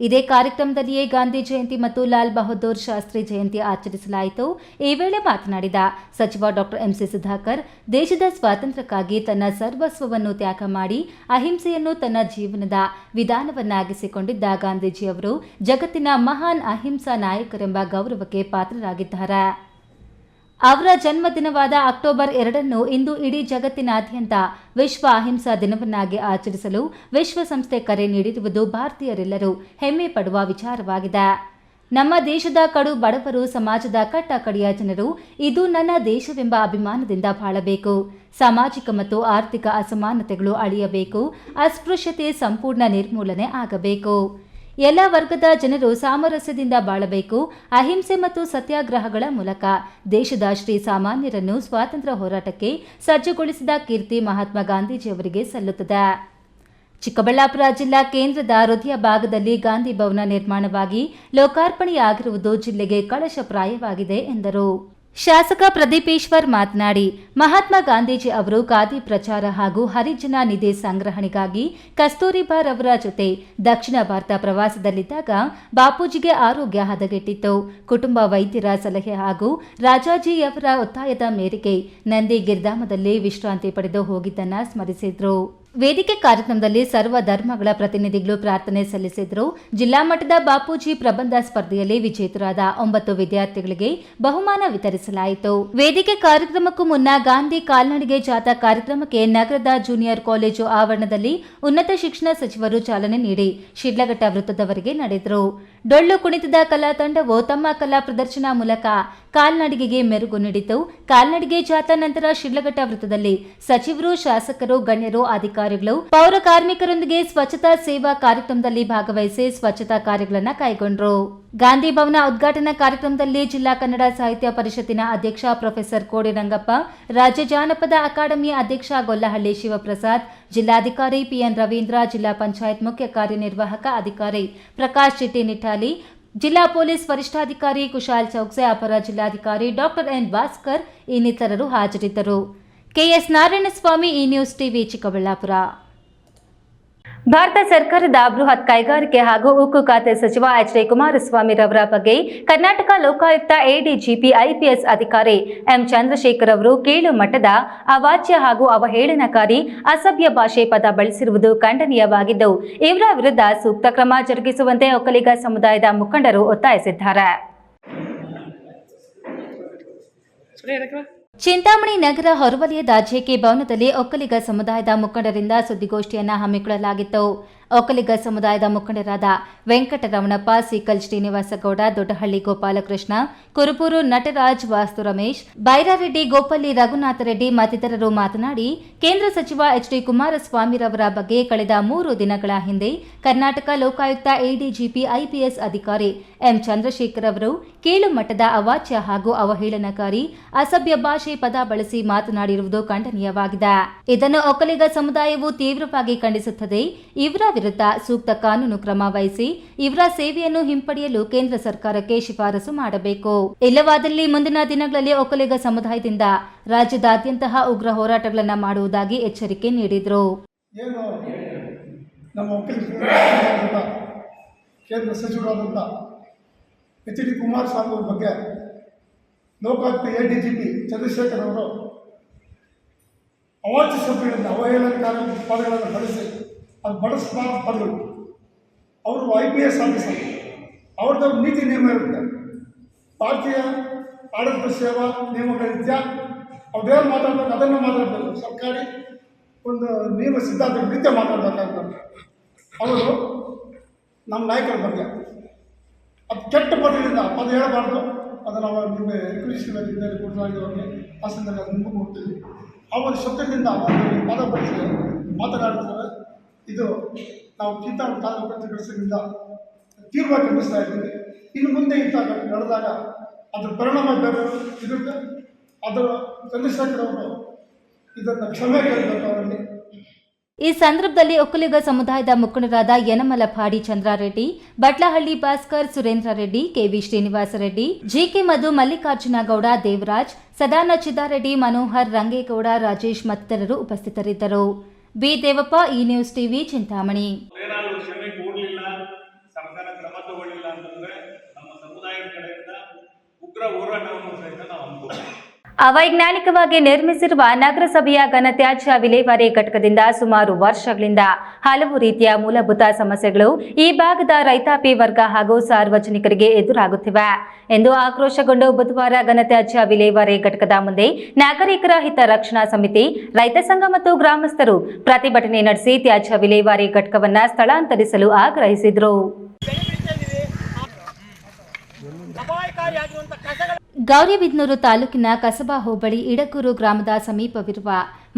ಇದೇ ಕಾರ್ಯಕ್ರಮದಲ್ಲಿಯೇ ಗಾಂಧಿ ಜಯಂತಿ ಮತ್ತು ಲಾಲ್ ಬಹದ್ದೂರ್ ಶಾಸ್ತ್ರಿ ಜಯಂತಿ ಆಚರಿಸಲಾಯಿತು. ಈ ವೇಳೆ ಮಾತನಾಡಿದ ಸಚಿವ ಡಾಕ್ಟರ್ ಎಂಸಿ ಸುಧಾಕರ್, ದೇಶದ ಸ್ವಾತಂತ್ರ್ಯಕ್ಕಾಗಿ ತನ್ನ ಸರ್ವಸ್ವವನ್ನು ತ್ಯಾಗ ಮಾಡಿ ಅಹಿಂಸೆಯನ್ನು ತನ್ನ ಜೀವನದ ವಿಧಾನವನ್ನಾಗಿಸಿಕೊಂಡಿದ್ದ ಗಾಂಧೀಜಿಯವರು ಜಗತ್ತಿನ ಮಹಾನ್ ಅಹಿಂಸಾ ನಾಯಕರೆಂಬ ಗೌರವಕ್ಕೆ ಪಾತ್ರರಾಗಿದ್ದಾರೆ. ಅವರ ಜನ್ಮದಿನವಾದ ಅಕ್ಟೋಬರ್ 2 ಇಂದು ಇಡೀ ಜಗತ್ತಿನಾದ್ಯಂತ ವಿಶ್ವ ಅಹಿಂಸಾ ದಿನವನ್ನಾಗಿ ಆಚರಿಸಲು ವಿಶ್ವಸಂಸ್ಥೆ ಕರೆ ನೀಡಿರುವುದು ಭಾರತೀಯರೆಲ್ಲರೂ ಹೆಮ್ಮೆ ಪಡುವ ವಿಚಾರವಾಗಿದೆ. ನಮ್ಮ ದೇಶದ ಕಡು ಬಡವರು, ಸಮಾಜದ ಕಟ್ಟಕಡೆಯ ಜನರು ಇದು ನನ್ನ ದೇಶವೆಂಬ ಅಭಿಮಾನದಿಂದ ಬಾಳಬೇಕು. ಸಾಮಾಜಿಕ ಮತ್ತು ಆರ್ಥಿಕ ಅಸಮಾನತೆಗಳು ಅಳಿಯಬೇಕು. ಅಸ್ಪೃಶ್ಯತೆ ಸಂಪೂರ್ಣ ನಿರ್ಮೂಲನೆ ಆಗಬೇಕು. ಎಲ್ಲ ವರ್ಗದ ಜನರು ಸಾಮರಸ್ಯದಿಂದ ಬಾಳಬೇಕು. ಅಹಿಂಸೆ ಮತ್ತು ಸತ್ಯಾಗ್ರಹಗಳ ಮೂಲಕ ದೇಶದ ಶ್ರೀ ಸಾಮಾನ್ಯರನ್ನು ಸ್ವಾತಂತ್ರ್ಯ ಹೋರಾಟಕ್ಕೆ ಸಜ್ಜುಗೊಳಿಸಿದ ಕೀರ್ತಿ ಮಹಾತ್ಮ ಗಾಂಧೀಜಿಯವರಿಗೆ ಸಲ್ಲುತ್ತದೆ. ಚಿಕ್ಕಬಳ್ಳಾಪುರ ಜಿಲ್ಲಾ ಕೇಂದ್ರದ ಹೃದಯ ಭಾಗದಲ್ಲಿ ಗಾಂಧಿ ಭವನ ನಿರ್ಮಾಣವಾಗಿ ಲೋಕಾರ್ಪಣೆಯಾಗಿರುವುದು ಜಿಲ್ಲೆಗೆ ಕಳಶಪ್ರಾಯವಾಗಿದೆ ಎಂದರು. ಶಾಸಕ ಪ್ರದೀಪೇಶ್ವರ್ ಮಾತನಾಡಿ, ಮಹಾತ್ಮ ಗಾಂಧೀಜಿ ಅವರು ಖಾದಿ ಪ್ರಚಾರ ಹಾಗೂ ಹರಿಜನ ನಿಧಿ ಸಂಗ್ರಹಣೆಗಾಗಿ ಕಸ್ತೂರಿಬಾ ರವರ ಜೊತೆ ದಕ್ಷಿಣ ಭಾರತ ಪ್ರವಾಸದಲ್ಲಿದ್ದಾಗ ಬಾಪೂಜಿಗೆ ಆರೋಗ್ಯ ಹದಗೆಟ್ಟಿತ್ತು. ಕುಟುಂಬ ವೈದ್ಯರ ಸಲಹೆ ಹಾಗೂ ರಾಜಾಜಿಯವರ ಒತ್ತಾಯದ ಮೇರೆಗೆ ನಂದಿ ಗಿರ್ಧಾಮದಲ್ಲಿ ವಿಶ್ರಾಂತಿ ಪಡೆದು ಹೋಗಿದ್ದನ್ನ ಸ್ಮರಿಸಿದ್ರು. ವೇದಿಕೆ ಕಾರ್ಯಕ್ರಮದಲ್ಲಿ ಸರ್ವ ಧರ್ಮಗಳ ಪ್ರತಿನಿಧಿಗಳು ಪ್ರಾರ್ಥನೆ ಸಲ್ಲಿಸಿದ್ರು. ಜಿಲ್ಲಾ ಮಟ್ಟದ ಬಾಪೂಜಿ ಪ್ರಬಂಧ ಸ್ಪರ್ಧೆಯಲ್ಲಿ ವಿಜೇತರಾದ 9 ವಿದ್ಯಾರ್ಥಿಗಳಿಗೆ ಬಹುಮಾನ ವಿತರಿಸಲಾಯಿತು. ವೇದಿಕೆ ಕಾರ್ಯಕ್ರಮಕ್ಕೂ ಮುನ್ನ ಗಾಂಧಿ ಕಾಲ್ನಡಿಗೆ ಜಾಥಾ ಕಾರ್ಯಕ್ರಮಕ್ಕೆ ನಗರದ ಜೂನಿಯರ್ ಕಾಲೇಜು ಆವರಣದಲ್ಲಿ ಉನ್ನತ ಶಿಕ್ಷಣ ಸಚಿವರು ಚಾಲನೆ ನೀಡಿ ಶಿಡ್ಲಘಟ್ಟ ವೃತ್ತದವರೆಗೆ ನಡೆದರು. ಡೊಳ್ಳು ಕುಣಿತದ ಕಲಾ ತಂಡವು ತಮ್ಮ ಕಲಾ ಪ್ರದರ್ಶನ ಮೂಲಕ ಕಾಲ್ನಡಿಗೆಗೆ ಮೆರುಗು ನೀಡಿತು. ಕಾಲ್ನಡಿಗೆ ಜಾಥಾ ನಂತರ ಶಿಡ್ಲಘಟ್ಟ ವೃತ್ತದಲ್ಲಿ ಸಚಿವರು, ಶಾಸಕರು, ಗಣ್ಯರು, ಅಧಿಕಾರಿಗಳು, ಪೌರ ಕಾರ್ಮಿಕರೊಂದಿಗೆ ಸ್ವಚ್ಛತಾ ಸೇವಾ ಕಾರ್ಯಕ್ರಮದಲ್ಲಿ ಭಾಗವಹಿಸಿ ಸ್ವಚ್ಛತಾ ಕಾರ್ಯಗಳನ್ನು ಕೈಗೊಂಡರು. ಗಾಂಧಿ ಭವನ ಉದ್ಘಾಟನಾ ಕಾರ್ಯಕ್ರಮದಲ್ಲಿ ಜಿಲ್ಲಾ ಕನ್ನಡ ಸಾಹಿತ್ಯ ಪರಿಷತ್ತಿನ ಅಧ್ಯಕ್ಷ ಪ್ರೊಫೆಸರ್ ಕೋಡಿ ರಂಗಪ್ಪ, ರಾಜ್ಯ ಜಾನಪದ ಅಕಾಡೆಮಿಯ ಅಧ್ಯಕ್ಷ ಗೊಲ್ಲಹಳ್ಳಿ ಶಿವಪ್ರಸಾದ್, ಜಿಲ್ಲಾಧಿಕಾರಿ ಪಿಎನ್ ರವೀಂದ್ರ, ಜಿಲ್ಲಾ ಪಂಚಾಯತ್ ಮುಖ್ಯ ಕಾರ್ಯನಿರ್ವಾಹಕ ಅಧಿಕಾರಿ ಪ್ರಕಾಶ್ ಚಿಟ್ಟಿ ನಿಠಾಲಿ, ಜಿಲ್ಲಾ ಪೊಲೀಸ್ ವರಿಷ್ಠಾಧಿಕಾರಿ ಕುಶಾಲ್ ಚೌಕ್ಸೆ, ಅಪರ ಜಿಲ್ಲಾಧಿಕಾರಿ ಡಾಕ್ಟರ್ ಎನ್ ಭಾಸ್ಕರ್ ಇನ್ನಿತರರು ಹಾಜರಿದ್ದರು. ಕೆಎಸ್ ನಾರಾಯಣಸ್ವಾಮಿ, ಈ ನ್ಯೂಸ್ ಟಿವಿ, ಚಿಕ್ಕಬಳ್ಳಾಪುರ. ಭಾರತ ಸರ್ಕಾರದ ಬೃಹತ್ ಕೈಗಾರಿಕೆ ಹಾಗೂ ಉಕ್ಕು ಖಾತೆ ಸಚಿವ ಎಚ್.ಡಿ. ಕುಮಾರಸ್ವಾಮಿ ರವರ ಬಗ್ಗೆ ಕರ್ನಾಟಕ ಲೋಕಾಯುಕ್ತ ಎಡಿಜಿಪಿ ಐಪಿಎಸ್ ಅಧಿಕಾರಿ ಎಂ ಚಂದ್ರಶೇಖರ್ ಅವರು ಕೀಳು ಮಟ್ಟದ ಅವಾಚ್ಯ ಹಾಗೂ ಅವಹೇಳನಕಾರಿ ಅಸಭ್ಯ ಭಾಷೆ ಪದ ಬಳಸಿರುವುದು ಖಂಡನೀಯವಾಗಿದ್ದು, ಇವರ ವಿರುದ್ಧ ಸೂಕ್ತ ಕ್ರಮ ಜರುಗಿಸುವಂತೆ ಒಕ್ಕಲಿಗ ಸಮುದಾಯದ ಮುಖಂಡರು ಒತ್ತಾಯಿಸಿದ್ದಾರೆ. ಚಿಂತಾಮಣಿ ನಗರ ಹೊರವಲಯದ ಜೆಕೆ ಭವನದಲ್ಲಿ ಒಕ್ಕಲಿಗ ಸಮುದಾಯದ ಮುಖಂಡರಿಂದ ಸುದ್ದಿಗೋಷ್ಠಿಯನ್ನು ಹಮ್ಮಿಕೊಳ್ಳಲಾಗಿತ್ತು. ಒಕ್ಕಲಿಗ ಸಮುದಾಯದ ಮುಖಂಡರಾದ ವೆಂಕಟರಮಣಪ್ಪ, ಸಿಕಲ್ ಶ್ರೀನಿವಾಸಗೌಡ, ದೊಡ್ಡಹಳ್ಳಿ ಗೋಪಾಲಕೃಷ್ಣ, ಕುರುಬೂರು ನಟರಾಜ್, ವಾಸ್ತು ರಮೇಶ್, ಬೈರಾರೆಡ್ಡಿ, ಗೋಪಲ್ಲಿ ರಘುನಾಥರೆಡ್ಡಿ ಮತ್ತಿತರರು ಮಾತನಾಡಿ, ಕೇಂದ್ರ ಸಚಿವ ಎಚ್.ಡಿ. ಕುಮಾರಸ್ವಾಮಿರವರ ಬಗ್ಗೆ ಕಳೆದ 3 ದಿನಗಳ ಹಿಂದೆ ಕರ್ನಾಟಕ ಲೋಕಾಯುಕ್ತ ಎಡಿಜಿಪಿ ಐಪಿಎಸ್ ಅಧಿಕಾರಿ ಎಂ ಚಂದ್ರಶೇಖರ್ ಅವರು ಕೀಳು ಮಟ್ಟದ ಅವಾಚ್ಯ ಹಾಗೂ ಅವಹೇಳನಕಾರಿ ಅಸಭ್ಯ ಭಾಷೆ ಪದ ಬಳಸಿ ಮಾತನಾಡಿರುವುದು ಖಂಡನೀಯವಾಗಿದೆ. ಇದನ್ನು ಒಕ್ಕಲಿಗ ಸಮುದಾಯವು ತೀವ್ರವಾಗಿ ಖಂಡಿಸುತ್ತದೆ. ಇವರ ವಿರುದ್ಧ ಸೂಕ್ತ ಕಾನೂನು ಕ್ರಮ ವಹಿಸಿ ಇವರ ಸೇವೆಯನ್ನು ಹಿಂಪಡೆಯಲು ಕೇಂದ್ರ ಸರ್ಕಾರಕ್ಕೆ ಶಿಫಾರಸು ಮಾಡಬೇಕು. ಇಲ್ಲವಾದಲ್ಲಿ ಮುಂದಿನ ದಿನಗಳಲ್ಲಿ ಒಕ್ಕಲಿಗ ಸಮುದಾಯದಿಂದ ರಾಜ್ಯದಾದ್ಯಂತ ಉಗ್ರ ಹೋರಾಟಗಳನ್ನು ಮಾಡುವುದಾಗಿ ಎಚ್ಚರಿಕೆ ನೀಡಿದರು. ನಮ್ಮ ಕೇಂದ್ರ ಸಚಿವರಾದಂಥ ಎಚ್.ಡಿ. ಕುಮಾರಸ್ವಾಮಿ ಅವರ ಬಗ್ಗೆ ಲೋಕಾಯುಕ್ತ ಎಡಿಜಿಪಿ ಚಂದ್ರಶೇಖರ್ ಅವರು ಅವಾಚ್ಯ ಶಬ್ದಗಳಿಂದ ಅವಹೇಳನಕಾರಿ ಪದಗಳನ್ನು ಬಳಸಿ ಅದು ಬಳಸಬಾರ್ದು ಪದಗಳು. ಅವರು IPS ಆಫೀಸರ್, ಅವ್ರದ್ದು ನೀತಿ ನಿಯಮ ಇರುತ್ತೆ. ಭಾರತೀಯ ಆಡಳಿತ ಸೇವಾ ನಿಯಮಗಳಿದ್ಯ ಅವ್ರೇನು ಮಾತಾಡಬೇಕು ಅದನ್ನು ಮಾತಾಡಬೇಕು. ಸರ್ಕಾರಿ ಒಂದು ನಿಯಮ ಸಿದ್ಧಾಂತ ರೀತಿಯ ಮಾತಾಡಬೇಕಾಗ್ತದೆ. ಅವರು ನಮ್ಮ ನಾಯಕರ ಬಗ್ಗೆ ಅದು ಕೆಟ್ಟ ಪದಗಳಿಂದ ಪದ ಹೇಳಬಾರ್ದು. ಅದನ್ನು ನಾವು ನಿಮಗೆ ರಿಕ್ವೆಸ್ಟ್ನಲ್ಲಿ ಕೊಡಲಾಗಿರೋರಿಗೆ ಆ ಸಂದರ್ಭದಲ್ಲಿ ಮುಂದೆ ಕೊಡ್ತೀವಿ. ಆ ಒಂದು ಶಬ್ದದಿಂದ ಒಂದು ಪದ ಬಳಸಿ ಮಾತನಾಡ್ತಾರೆ. ಇದು ನಾವು ಚಿಂತಾಮಣಿ ತಾಲೂಕು ಪ್ರತಿಗಳಿಂದ ತೀವ್ರವಾಗಿ ಖಂಡಿಸ್ತಾ ಇದ್ದೀವಿ. ಇನ್ನು ಮುಂದೆ ಇಂಥ ನಡೆದಾಗ ಅದರ ಪರಿಣಾಮ ಬೇರೆ ಇರುತ್ತೆ. ಅದರ ಚಂದ್ರಶೇಖರ್ ಅವರು ಇದನ್ನು ಕ್ಷಮೆ ಕೇಳಬೇಕು ಅವರಲ್ಲಿ. ಈ ಸಂದರ್ಭದಲ್ಲಿ ಒಕ್ಕಲಿಗ ಸಮುದಾಯದ ಮುಖಂಡರಾದ ಯನಮಲ ಫಾಡಿ ಚಂದ್ರಾರೆಡ್ಡಿ, ಬಟ್ಲಹಳ್ಳಿ ಭಾಸ್ಕರ್, ಸುರೇಂದ್ರ ರೆಡ್ಡಿ, ಕೆವಿ ಶ್ರೀನಿವಾಸ ರೆಡ್ಡಿ, ಜಿಕೆ ಮಧು, ಮಲ್ಲಿಕಾರ್ಜುನ ಗೌಡ, ದೇವರಾಜ್, ಸದಾನ ಚಿದಾರೆಡ್ಡಿ, ಮನೋಹರ್, ರಂಗೇಗೌಡ, ರಾಜೇಶ್ ಮತ್ತಿತರರು ಉಪಸ್ಥಿತರಿದ್ದರು. ಬಿ ದೇವಪ್ಪ, ಈ ನ್ಯೂಸ್ ಟಿವಿ, ಚಿಂತಾಮಣಿ. ಸರ್ಕಾರ ಕ್ರಮ ತಗೊಳ್ಳಿಲ್ಲ ಅಂತಂದ್ರೆ ನಮ್ಮ ಸಮುದಾಯದ ಕಡೆಯಿಂದ ಉಗ್ರ ಹೋರಾಟವನ್ನು ಸಹಿತ ನಾವು ಹಮ್ಮಿಕೊಳ್ಳೋಣ. ಅವೈಜ್ಞಾನಿಕವಾಗಿ ನಿರ್ಮಿಸಿರುವ ನಗರಸಭೆಯ ಘನತ್ಯಾಜ್ಯ ವಿಲೇವಾರಿ ಘಟಕದಿಂದ ಸುಮಾರು ವರ್ಷಗಳಿಂದ ಹಲವು ರೀತಿಯ ಮೂಲಭೂತ ಸಮಸ್ಯೆಗಳು ಈ ಭಾಗದ ರೈತಾಪಿ ವರ್ಗ ಹಾಗೂ ಸಾರ್ವಜನಿಕರಿಗೆ ಎದುರಾಗುತ್ತಿವೆ ಎಂದು ಆಕ್ರೋಶಗೊಂಡು ಬುಧವಾರ ಘನತ್ಯಾಜ್ಯ ವಿಲೇವಾರಿ ಘಟಕದ ಮುಂದೆ ನಾಗರಿಕರ ಹಿತರಕ್ಷಣಾ ಸಮಿತಿ, ರೈತ ಸಂಘ ಮತ್ತು ಗ್ರಾಮಸ್ಥರು ಪ್ರತಿಭಟನೆ ನಡೆಸಿ ತ್ಯಾಜ್ಯ ವಿಲೇವಾರಿ ಘಟಕವನ್ನು ಸ್ಥಳಾಂತರಿಸಲು ಆಗ್ರಹಿಸಿದರು. ಗೌರಿಬಿದನೂರು ತಾಲೂಕಿನ ಕಸಬಾ ಹೋಬಳಿ ಇಡಕೂರು ಗ್ರಾಮದ ಸಮೀಪವಿರುವ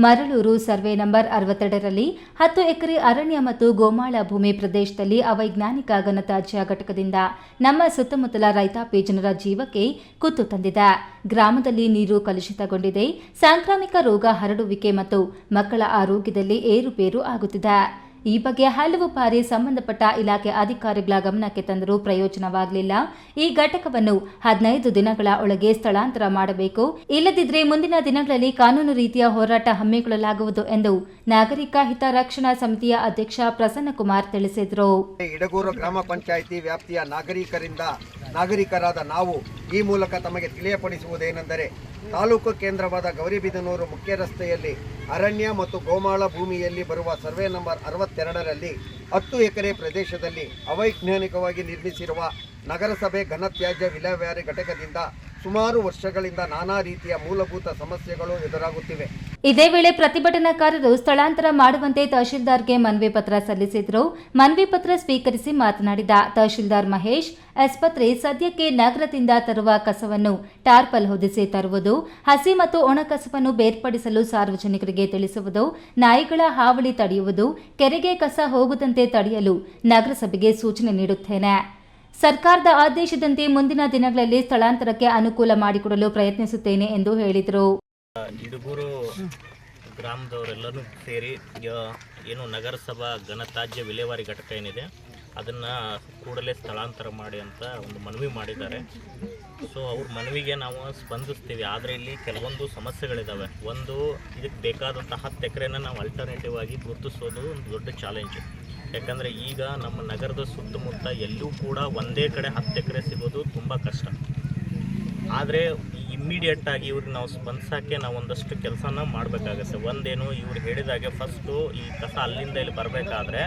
ಮರಳೂರು ಸರ್ವೆ ನಂಬರ್ 62ರಲ್ಲಿ 10 ಎಕರೆ ಅರಣ್ಯ ಮತ್ತು ಗೋಮಾಳ ಭೂಮಿ ಪ್ರದೇಶದಲ್ಲಿ ಅವೈಜ್ಞಾನಿಕ ಘನತ್ಯಾಜ್ಯ ಘಟಕದಿಂದ ನಮ್ಮ ಸುತ್ತಮುತ್ತಲ ರೈತಾಪಿ ಜನರ ಜೀವಕ್ಕೆ ಕುತ್ತು ತಂದಿದೆ. ಗ್ರಾಮದಲ್ಲಿ ನೀರು ಕಲುಷಿತಗೊಂಡಿದೆ. ಸಾಂಕ್ರಾಮಿಕ ರೋಗ ಹರಡುವಿಕೆ ಮತ್ತು ಮಕ್ಕಳ ಆರೋಗ್ಯದಲ್ಲಿ ಏರುಪೇರು ಆಗುತ್ತಿದೆ. ಈ ಬಗ್ಗೆ ಹಲವು ಬಾರಿ ಸಂಬಂಧಪಟ್ಟ ಇಲಾಖೆ ಅಧಿಕಾರಿಗಳ ಗಮನಕ್ಕೆ ತಂದರೂ ಪ್ರಯೋಜನವಾಗಲಿಲ್ಲ. ಈ ಘಟಕವನ್ನು 15 ದಿನಗಳ ಒಳಗೆ ಸ್ಥಳಾಂತರ ಮಾಡಬೇಕು, ಇಲ್ಲದಿದ್ದರೆ ಮುಂದಿನ ದಿನಗಳಲ್ಲಿ ಕಾನೂನು ರೀತಿಯ ಹೋರಾಟ ಹಮ್ಮಿಕೊಳ್ಳಲಾಗುವುದು ಎಂದು ನಾಗರಿಕ ಹಿತರಕ್ಷಣಾ ಸಮಿತಿಯ ಅಧ್ಯಕ್ಷ ಪ್ರಸನ್ನಕುಮಾರ್ ತಿಳಿಸಿದರು. ಇಡಗೂರು ಗ್ರಾಮ ಪಂಚಾಯಿತಿ ವ್ಯಾಪ್ತಿಯ ನಾಗರಿಕರಾದ ನಾವು ಈ ಮೂಲಕ ತಮಗೆ ತಿಳಿಯಪಡಿಸುವುದೇನೆಂದರೆ, ತಾಲೂಕು ಕೇಂದ್ರವಾದ ಗೌರಿಬಿದನೂರು ಮುಖ್ಯ ರಸ್ತೆಯಲ್ಲಿ ಅರಣ್ಯ ಮತ್ತು ಗೋಮಾಳ ಭೂಮಿಯಲ್ಲಿ ಬರುವ ಸರ್ವೆ ನಂಬರ್ 62ರಲ್ಲಿ 10 ಎಕರೆ ಪ್ರದೇಶದಲ್ಲಿ ಅವೈಜ್ಞಾನಿಕವಾಗಿ ನಿರ್ಮಿಸಿರುವ ನಗರಸಭೆ ಘನತ್ಯಾಜ್ಯ ವಿಲೇವಾರಿ ಘಟಕದಿಂದ ಸುಮಾರು ವರ್ಷಗಳಿಂದ ನಾನಾ ರೀತಿಯ ಮೂಲಭೂತ ಸಮಸ್ಯೆಗಳು ಎದುರಾಗುತ್ತಿವೆ. ಇದೇ ವೇಳೆ ಪ್ರತಿಭಟನಾಕಾರರು ಸ್ಥಳಾಂತರ ಮಾಡುವಂತೆ ತಹಶೀಲ್ದಾರ್ಗೆ ಮನವಿ ಪತ್ರ ಸಲ್ಲಿಸಿದರು. ಮನವಿ ಪತ್ರ ಸ್ವೀಕರಿಸಿ ಮಾತನಾಡಿದ ತಹಶೀಲ್ದಾರ್ ಮಹೇಶ್, ಆಸ್ಪತ್ರೆ ಸದ್ಯಕ್ಕೆ ನಗರದಿಂದ ತರುವ ಕಸವನ್ನು ಟಾರ್ಪಲ್ ಹೊದಿಸಿ ತರುವುದು, ಹಸಿ ಮತ್ತು ಒಣ ಕಸವನ್ನು ಬೇರ್ಪಡಿಸಲು ಸಾರ್ವಜನಿಕರಿಗೆ ತಿಳಿಸುವುದು, ನಾಯಿಗಳ ಹಾವಳಿ ತಡೆಯುವುದು, ಕೆರೆಗೆ ಕಸ ಹೋಗದಂತೆ ತಡೆಯಲು ನಗರಸಭೆಗೆ ಸೂಚನೆ ನೀಡುತ್ತೇನೆ. ಸರ್ಕಾರದ ಆದೇಶದಂತೆ ಮುಂದಿನ ದಿನಗಳಲ್ಲಿ ಸ್ಥಳಾಂತರಕ್ಕೆ ಅನುಕೂಲ ಮಾಡಿಕೊಡಲು ಪ್ರಯತ್ನಿಸುತ್ತೇನೆ ಎಂದು ಹೇಳಿದರು. ಇಡಗೂರು ಗ್ರಾಮದವರೆಲ್ಲರೂ ಸೇರಿ ಏನು ನಗರಸಭಾ ಘನತ್ಯಾಜ್ಯ ವಿಲೇವಾರಿ ಘಟಕ ಏನಿದೆ ಅದನ್ನು ಕೂಡಲೇ ಸ್ಥಳಾಂತರ ಮಾಡಿ ಅಂತ ಒಂದು ಮನವಿ ಮಾಡಿದ್ದಾರೆ. ಸೊ ಅವ್ರ ಮನವಿಗೆ ನಾವು ಸ್ಪಂದಿಸ್ತೀವಿ. ಆದರೆ ಇಲ್ಲಿ ಕೆಲವೊಂದು ಸಮಸ್ಯೆಗಳಿದ್ದಾವೆ. ಒಂದು, ಇದಕ್ಕೆ ಬೇಕಾದಂಥ 10 ಎಕರೆನ ನಾವು ಅಲ್ಟರ್ನೇಟಿವ್ ಆಗಿ ಗುರುತಿಸೋದು ಒಂದು ದೊಡ್ಡ ಚಾಲೆಂಜ್. ಯಾಕಂದರೆ ಈಗ ನಮ್ಮ ನಗರದ ಸುತ್ತಮುತ್ತ ಎಲ್ಲೂ ಕೂಡ ಒಂದೇ ಕಡೆ 10 ಎಕರೆ ಸಿಗೋದು ತುಂಬ ಕಷ್ಟ. ಆದರೆ ಇಮ್ಮಿಡಿಯೇಟಾಗಿ ಇವ್ರಿಗೆ ನಾವು ಸ್ಪಂದಿಸೋಕ್ಕೆ ನಾವು ಒಂದಷ್ಟು ಕೆಲಸನ ಮಾಡಬೇಕಾಗತ್ತೆ. ಒಂದೇನು, ಇವ್ರು ಹೇಳಿದಾಗೆ ಫಸ್ಟು ಈ ಕಸ ಅಲ್ಲಿಂದ ಇಲ್ಲಿ ಬರಬೇಕಾದ್ರೆ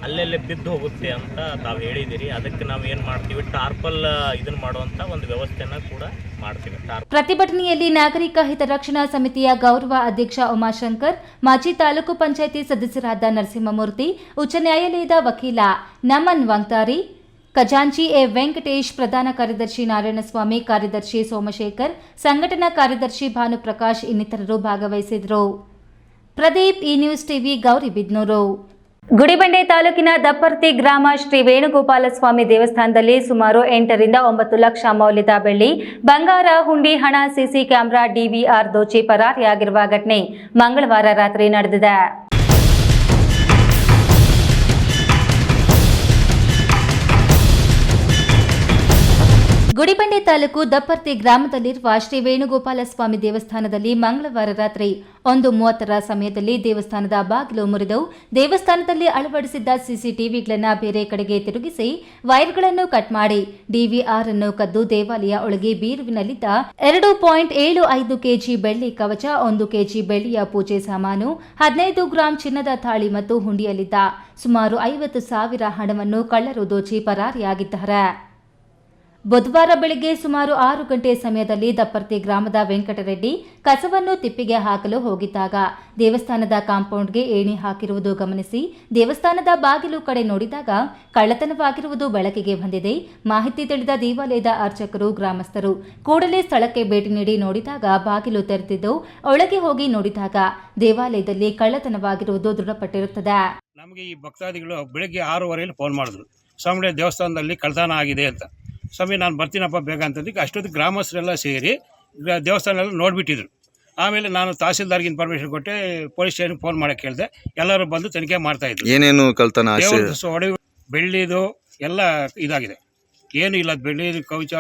ಅಲ್ಲೆಲ್ಲೇ ಬಿದ್ದು ಹೋಗುತ್ತೆ ಅಂತ ತಾವು ಹೇಳಿದ್ದೀರಿ. ಅದಕ್ಕೆ ನಾವು ಏನು ಮಾಡ್ತೀವಿ, ಟಾರ್ಪಲ್ ಇದನ್ನು ಮಾಡುವಂಥ ಒಂದು ವ್ಯವಸ್ಥೆನ ಕೂಡ ಮಾಡ್ತೀವಿ. ಪ್ರತಿಭಟನೆಯಲ್ಲಿ ನಾಗರಿಕ ಹಿತರಕ್ಷಣಾ ಸಮಿತಿಯ ಗೌರವ ಅಧ್ಯಕ್ಷ ಉಮಾಶಂಕರ್, ಮಾಜಿ ತಾಲೂಕು ಪಂಚಾಯಿತಿ ಸದಸ್ಯರಾದ ನರಸಿಂಹಮೂರ್ತಿ, ಉಚ್ಚ ನ್ಯಾಯಾಲಯದ ವಕೀಲ ನಮನ್ ವಂಗ್ತಾರಿ, ಖಜಾಂಚಿ ಎ ವೆಂಕಟೇಶ್, ಪ್ರಧಾನ ಕಾರ್ಯದರ್ಶಿ ನಾರಾಯಣಸ್ವಾಮಿ, ಕಾರ್ಯದರ್ಶಿ ಸೋಮಶೇಖರ್, ಸಂಘಟನಾ ಕಾರ್ಯದರ್ಶಿ ಭಾನುಪ್ರಕಾಶ್ ಇನ್ನಿತರರು ಭಾಗವಹಿಸಿದರು. ಪ್ರದೀಪ್, ಈ ನ್ಯೂಸ್ ಟಿವಿ, ಗೌರಿಬಿದನೂರು. ಗುಡಿಬಂಡೆ ತಾಲೂಕಿನ ದಪ್ಪರ್ತಿ ಗ್ರಾಮ ಶ್ರೀ ವೇಣುಗೋಪಾಲಸ್ವಾಮಿ ದೇವಸ್ಥಾನದಲ್ಲಿ ಸುಮಾರು 8 ರಿಂದ 9 ಲಕ್ಷ ಮೌಲ್ಯದ ಬೆಳ್ಳಿ, ಬಂಗಾರ, ಹುಂಡಿ, ಹಣ, ಸಿಸಿ ಕ್ಯಾಮೆರಾ, ಡಿವಿಆರ್ ದೋಚಿ ಪರಾರಿಯಾಗಿರುವ ಘಟನೆ ಮಂಗಳವಾರ ರಾತ್ರಿ ನಡೆದಿದೆ. ಗುಡಿಬಂಡೆ ತಾಲೂಕು ದಪ್ಪರ್ತಿ ಗ್ರಾಮದಲ್ಲಿರುವ ಶ್ರೀ ವೇಣುಗೋಪಾಲಸ್ವಾಮಿ ದೇವಸ್ಥಾನದಲ್ಲಿ ಮಂಗಳವಾರ ರಾತ್ರಿ 1:30 ಸಮಯದಲ್ಲಿ ದೇವಸ್ಥಾನದ ಬಾಗಿಲು ಮುರಿದು ದೇವಸ್ಥಾನದಲ್ಲಿ ಅಳವಡಿಸಿದ್ದ ಸಿಸಿಟಿವಿಗಳನ್ನು ಬೇರೆ ಕಡೆಗೆ ತಿರುಗಿಸಿ ವೈರ್ಗಳನ್ನು ಕಟ್ ಮಾಡಿ ಡಿವಿಆರ್ ಅನ್ನು ಕದ್ದು ದೇವಾಲಯ ಒಳಗೆ ಬೀರುವಿನಲ್ಲಿದ್ದ 2.75 ಕೆಜಿ ಬೆಳ್ಳಿ ಕವಚ, 1 ಕೆಜಿ ಬೆಳ್ಳಿಯ ಪೂಜೆ ಸಾಮಾನು, 15 ಗ್ರಾಂ ಚಿನ್ನದ ತಾಳಿ ಮತ್ತು ಹುಂಡಿಯಲ್ಲಿದ್ದ ಸುಮಾರು 50,000 ಹಣವನ್ನು ಕಳ್ಳರು ದೋಚಿ ಪರಾರಿಯಾಗಿದ್ದಾರೆ. ಬುಧವಾರ ಬೆಳಗ್ಗೆ ಸುಮಾರು 6 ಗಂಟೆ ಸಮಯದಲ್ಲಿ ದಪ್ಪರ್ತಿ ಗ್ರಾಮದ ವೆಂಕಟರೆಡ್ಡಿ ಕಸವನ್ನು ತಿಪ್ಪಿಗೆ ಹಾಕಲು ಹೋಗಿದ್ದಾಗ ದೇವಸ್ಥಾನದ ಕಾಂಪೌಂಡ್ಗೆ ಏಣಿ ಹಾಕಿರುವುದು ಗಮನಿಸಿ ದೇವಸ್ಥಾನದ ಬಾಗಿಲು ಕಡೆ ನೋಡಿದಾಗ ಕಳ್ಳತನವಾಗಿರುವುದು ಬೆಳಕಿಗೆ ಬಂದಿದೆ. ಮಾಹಿತಿ ತಿಳಿದ ದೇವಾಲಯದ ಅರ್ಚಕರು, ಗ್ರಾಮಸ್ಥರು ಕೂಡಲೇ ಸ್ಥಳಕ್ಕೆ ಭೇಟಿ ನೀಡಿ ನೋಡಿದಾಗ ಬಾಗಿಲು ತೆರೆದಿದ್ದು ಒಳಗೆ ಹೋಗಿ ನೋಡಿದಾಗ ದೇವಾಲಯದಲ್ಲಿ ಕಳ್ಳತನವಾಗಿರುವುದು ದೃಢಪಟ್ಟಿರುತ್ತದೆ. ನಮಗೆ ಈ ಭಕ್ತಾದಿಗಳು ಬೆಳಗ್ಗೆ 6:15 ಫೋನ್ ಮಾಡಿದ್ರು, ಸ್ವಾಮಿ ದೇವಸ್ಥಾನದಲ್ಲಿ ಕಳ್ಳತನ ಆಗಿದೆ ಅಂತ. ಸ್ವಾಮಿ ನಾನು ಬರ್ತೀನಪ್ಪ ಬೇಗ ಅಂತಂದಿಕ್ಕೆ ಅಷ್ಟೊತ್ತಿಗೆ ಗ್ರಾಮಸ್ಥರೆಲ್ಲ ಸೇರಿ ದೇವಸ್ಥಾನ ಎಲ್ಲ ನೋಡಿಬಿಟ್ಟಿದ್ರು. ಆಮೇಲೆ ನಾನು ತಹಸೀಲ್ದಾರ್ಗೆ ಇನ್ಫಾರ್ಮೇಷನ್ ಕೊಟ್ಟೆ, ಪೊಲೀಸ್ ಸ್ಟೇಷನ್ಗೆ ಫೋನ್ ಮಾಡೋಕ್ಕೆ ಹೇಳಿದೆ. ಎಲ್ಲರೂ ಬಂದು ತನಿಖೆ ಮಾಡ್ತಾಯಿದ್ರು. ಏನೇನು ಕಳ್ತನ? ಬೆಳ್ಳಿದು ಎಲ್ಲ ಇದಾಗಿದೆ, ಏನು ಇಲ್ಲ. ಬೆಳ್ಳಿದು ಕವಚ,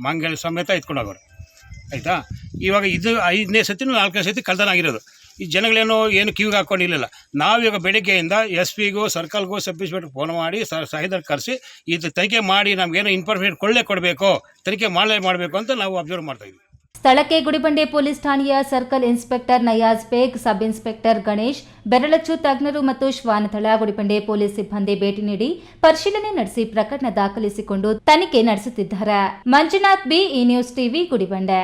ಮಾಂಗಲ್ಯ ಸಮೇತ ಎತ್ಕೊಂಡೋಗೋರು. ಆಯಿತಾ, ಇವಾಗ ಇದು 5ನೇ ಸತಿ 4ನೇ ಸತಿ ಕಳ್ತನ ಆಗಿರೋದು. ಈ ಜನಗಳೇನೋ ಏನು ಕಿವಿಗೆ ಹಾಕ್ಕೊಂಡಿರಲಿಲ್ಲ. ನಾವೀಗ ಬೆಳಗ್ಗೆಯಿಂದ SP ಗೂ ಸರ್ಕಲ್ಗೂ ಸಬ್ ಇನ್ಸ್ಪೆಕ್ಟರ್ ಫೋನ್ ಮಾಡಿ ಸಾಹಿದರ್ ಕರೆಸಿ ಇದು ತನಿಖೆ ಮಾಡಿ ನಮಗೇನೋ ಇನ್ಫಾರ್ಮೇಷನ್ ಕೊಡಬೇಕು, ತನಿಖೆ ಮಾಡಬೇಕು ಅಂತ ನಾವು ಅಬ್ಸರ್ವ್ ಮಾಡ್ತಾಯಿದ್ವಿ. ಸ್ಥಳಕ್ಕೆ ಗುಡಿಬಂಡೆ ಪೊಲೀಸ್ ಠಾಣೆಯ ಸರ್ಕಲ್ ಇನ್ಸ್ಪೆಕ್ಟರ್ ನಯಾಜ್ ಬೇಗ್, ಸಬ್ ಇನ್ಸ್ಪೆಕ್ಟರ್ ಗಣೇಶ್, ಬೆರಳಚ್ಚು ತಜ್ಞರು ಮತ್ತು ಶ್ವಾನದಳ ಗುಡಿಬಂಡೆ ಪೊಲೀಸ್ ಸಿಬ್ಬಂದಿ ಭೇಟಿ ನೀಡಿ ಪರಿಶೀಲನೆ ನಡೆಸಿ ಪ್ರಕರಣ ದಾಖಲಿಸಿಕೊಂಡು ತನಿಖೆ ನಡೆಸುತ್ತಿದ್ದಾರೆ. ಮಂಜುನಾಥ್ ಬಿ, ಈ ನ್ಯೂಸ್ ಟಿವಿ, ಗುಡಿಬಂಡೆ.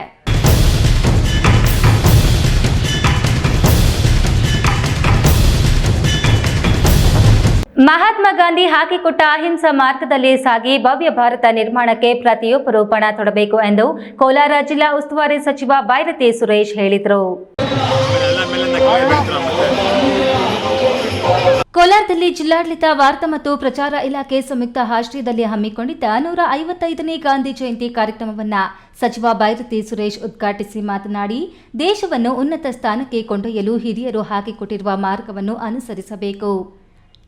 ಮಹಾತ್ಮ ಗಾಂಧಿ ಹಾಕಿಕೊಟ್ಟ ಅಹಿಂಸಾ ಮಾರ್ಗದಲ್ಲಿ ಸಾಗಿ ಭವ್ಯ ಭಾರತ ನಿರ್ಮಾಣಕ್ಕೆ ಪ್ರತಿಯೊಬ್ಬರು ಪಣ ತೊಡಬೇಕು ಎಂದು ಕೋಲಾರ ಜಿಲ್ಲಾ ಉಸ್ತುವಾರಿ ಸಚಿವ ಬೈರತಿ ಸುರೇಶ್ ಹೇಳಿದರು. ಕೋಲಾರದಲ್ಲಿ ಜಿಲ್ಲಾಡಳಿತ ವಾರ್ತಾ ಮತ್ತು ಪ್ರಚಾರ ಇಲಾಖೆ ಸಂಯುಕ್ತ ಆಶ್ರಯದಲ್ಲಿ ಹಮ್ಮಿಕೊಂಡಿದ್ದ 155ನೇ ಗಾಂಧಿ ಜಯಂತಿ ಕಾರ್ಯಕ್ರಮವನ್ನು ಸಚಿವ ಬೈರತಿ ಸುರೇಶ್ ಉದ್ಘಾಟಿಸಿ ಮಾತನಾಡಿ, ದೇಶವನ್ನು ಉನ್ನತ ಸ್ಥಾನಕ್ಕೆ ಕೊಂಡೊಯ್ಯಲು ಹಿರಿಯರು ಹಾಕಿಕೊಟ್ಟಿರುವ ಮಾರ್ಗವನ್ನು ಅನುಸರಿಸಬೇಕು.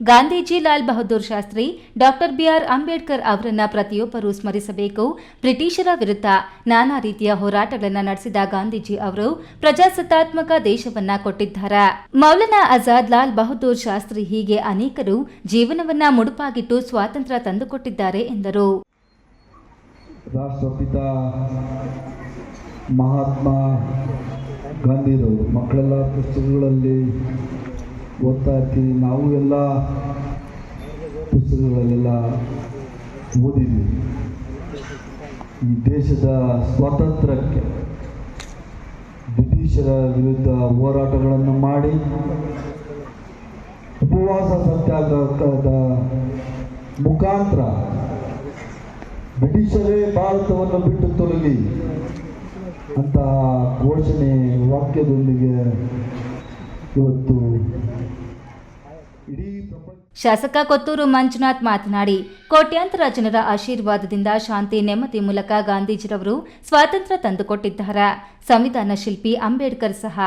ಗಾಂಧೀಜಿ, ಲಾಲ್ ಬಹದ್ದೂರ್ ಶಾಸ್ತ್ರಿ, ಡಾಕ್ಟರ್ ಬಿಆರ್ ಅಂಬೇಡ್ಕರ್ ಅವರನ್ನ ಪ್ರತಿಯೊಬ್ಬರೂ ಸ್ಮರಿಸಬೇಕು. ಬ್ರಿಟಿಷರ ವಿರುದ್ಧ ನಾನಾ ರೀತಿಯ ಹೋರಾಟಗಳನ್ನು ನಡೆಸಿದ ಗಾಂಧೀಜಿ ಅವರು ಪ್ರಜಾಸತ್ತಾತ್ಮಕ ದೇಶವನ್ನ ಕೊಟ್ಟಿದ್ದಾರೆ. ಮೌಲಾನಾ ಆಜಾದ್, ಲಾಲ್ ಬಹದ್ದೂರ್ ಶಾಸ್ತ್ರಿ ಹೀಗೆ ಅನೇಕರು ಜೀವನವನ್ನ ಮುಡುಪಾಗಿಟ್ಟು ಸ್ವಾತಂತ್ರ್ಯ ತಂದುಕೊಟ್ಟಿದ್ದಾರೆ ಎಂದರು. ರಾಷ್ಟ್ರಪಿತ ಮಹಾತ್ಮ ಗಾಂಧಿರವರು ಮಕ್ಕಳೆಲ್ಲ ಪುಸ್ತಕಗಳಲ್ಲಿ ಓದ್ತಾ ಇರ್ತೀವಿ. ನಾವು ಎಲ್ಲ ಪುಸ್ತಕಗಳಲ್ಲೆಲ್ಲ ಓದಿದ್ವಿ. ಈ ದೇಶದ ಸ್ವಾತಂತ್ರ್ಯಕ್ಕೆ ಬ್ರಿಟಿಷರ ವಿರುದ್ಧ ಹೋರಾಟಗಳನ್ನು ಮಾಡಿ ಉಪವಾಸ ಸತ್ಯಾಗ್ರಹದ ಮುಖಾಂತರ ಬ್ರಿಟಿಷರೇ ಭಾರತವನ್ನು ಬಿಟ್ಟು ತೊಲಗಿ ಅಂತ ಘೋಷಣೆ ವಾಕ್ಯದೊಂದಿಗೆ ಇವತ್ತು ಶಾಸಕ ಕೊತ್ತೂರು ಮಂಜುನಾಥ್ ಮಾತನಾಡಿ, ಕೋಟ್ಯಾಂತರ ಜನರ ಆಶೀರ್ವಾದದಿಂದ ಶಾಂತಿ ನೆಮ್ಮದಿ ಮೂಲಕ ಗಾಂಧೀಜಿರವರು ಸ್ವಾತಂತ್ರ್ಯ ತಂದುಕೊಟ್ಟಿದ್ದಾರೆ. ಸಂವಿಧಾನ ಶಿಲ್ಪಿ ಅಂಬೇಡ್ಕರ್ ಸಹ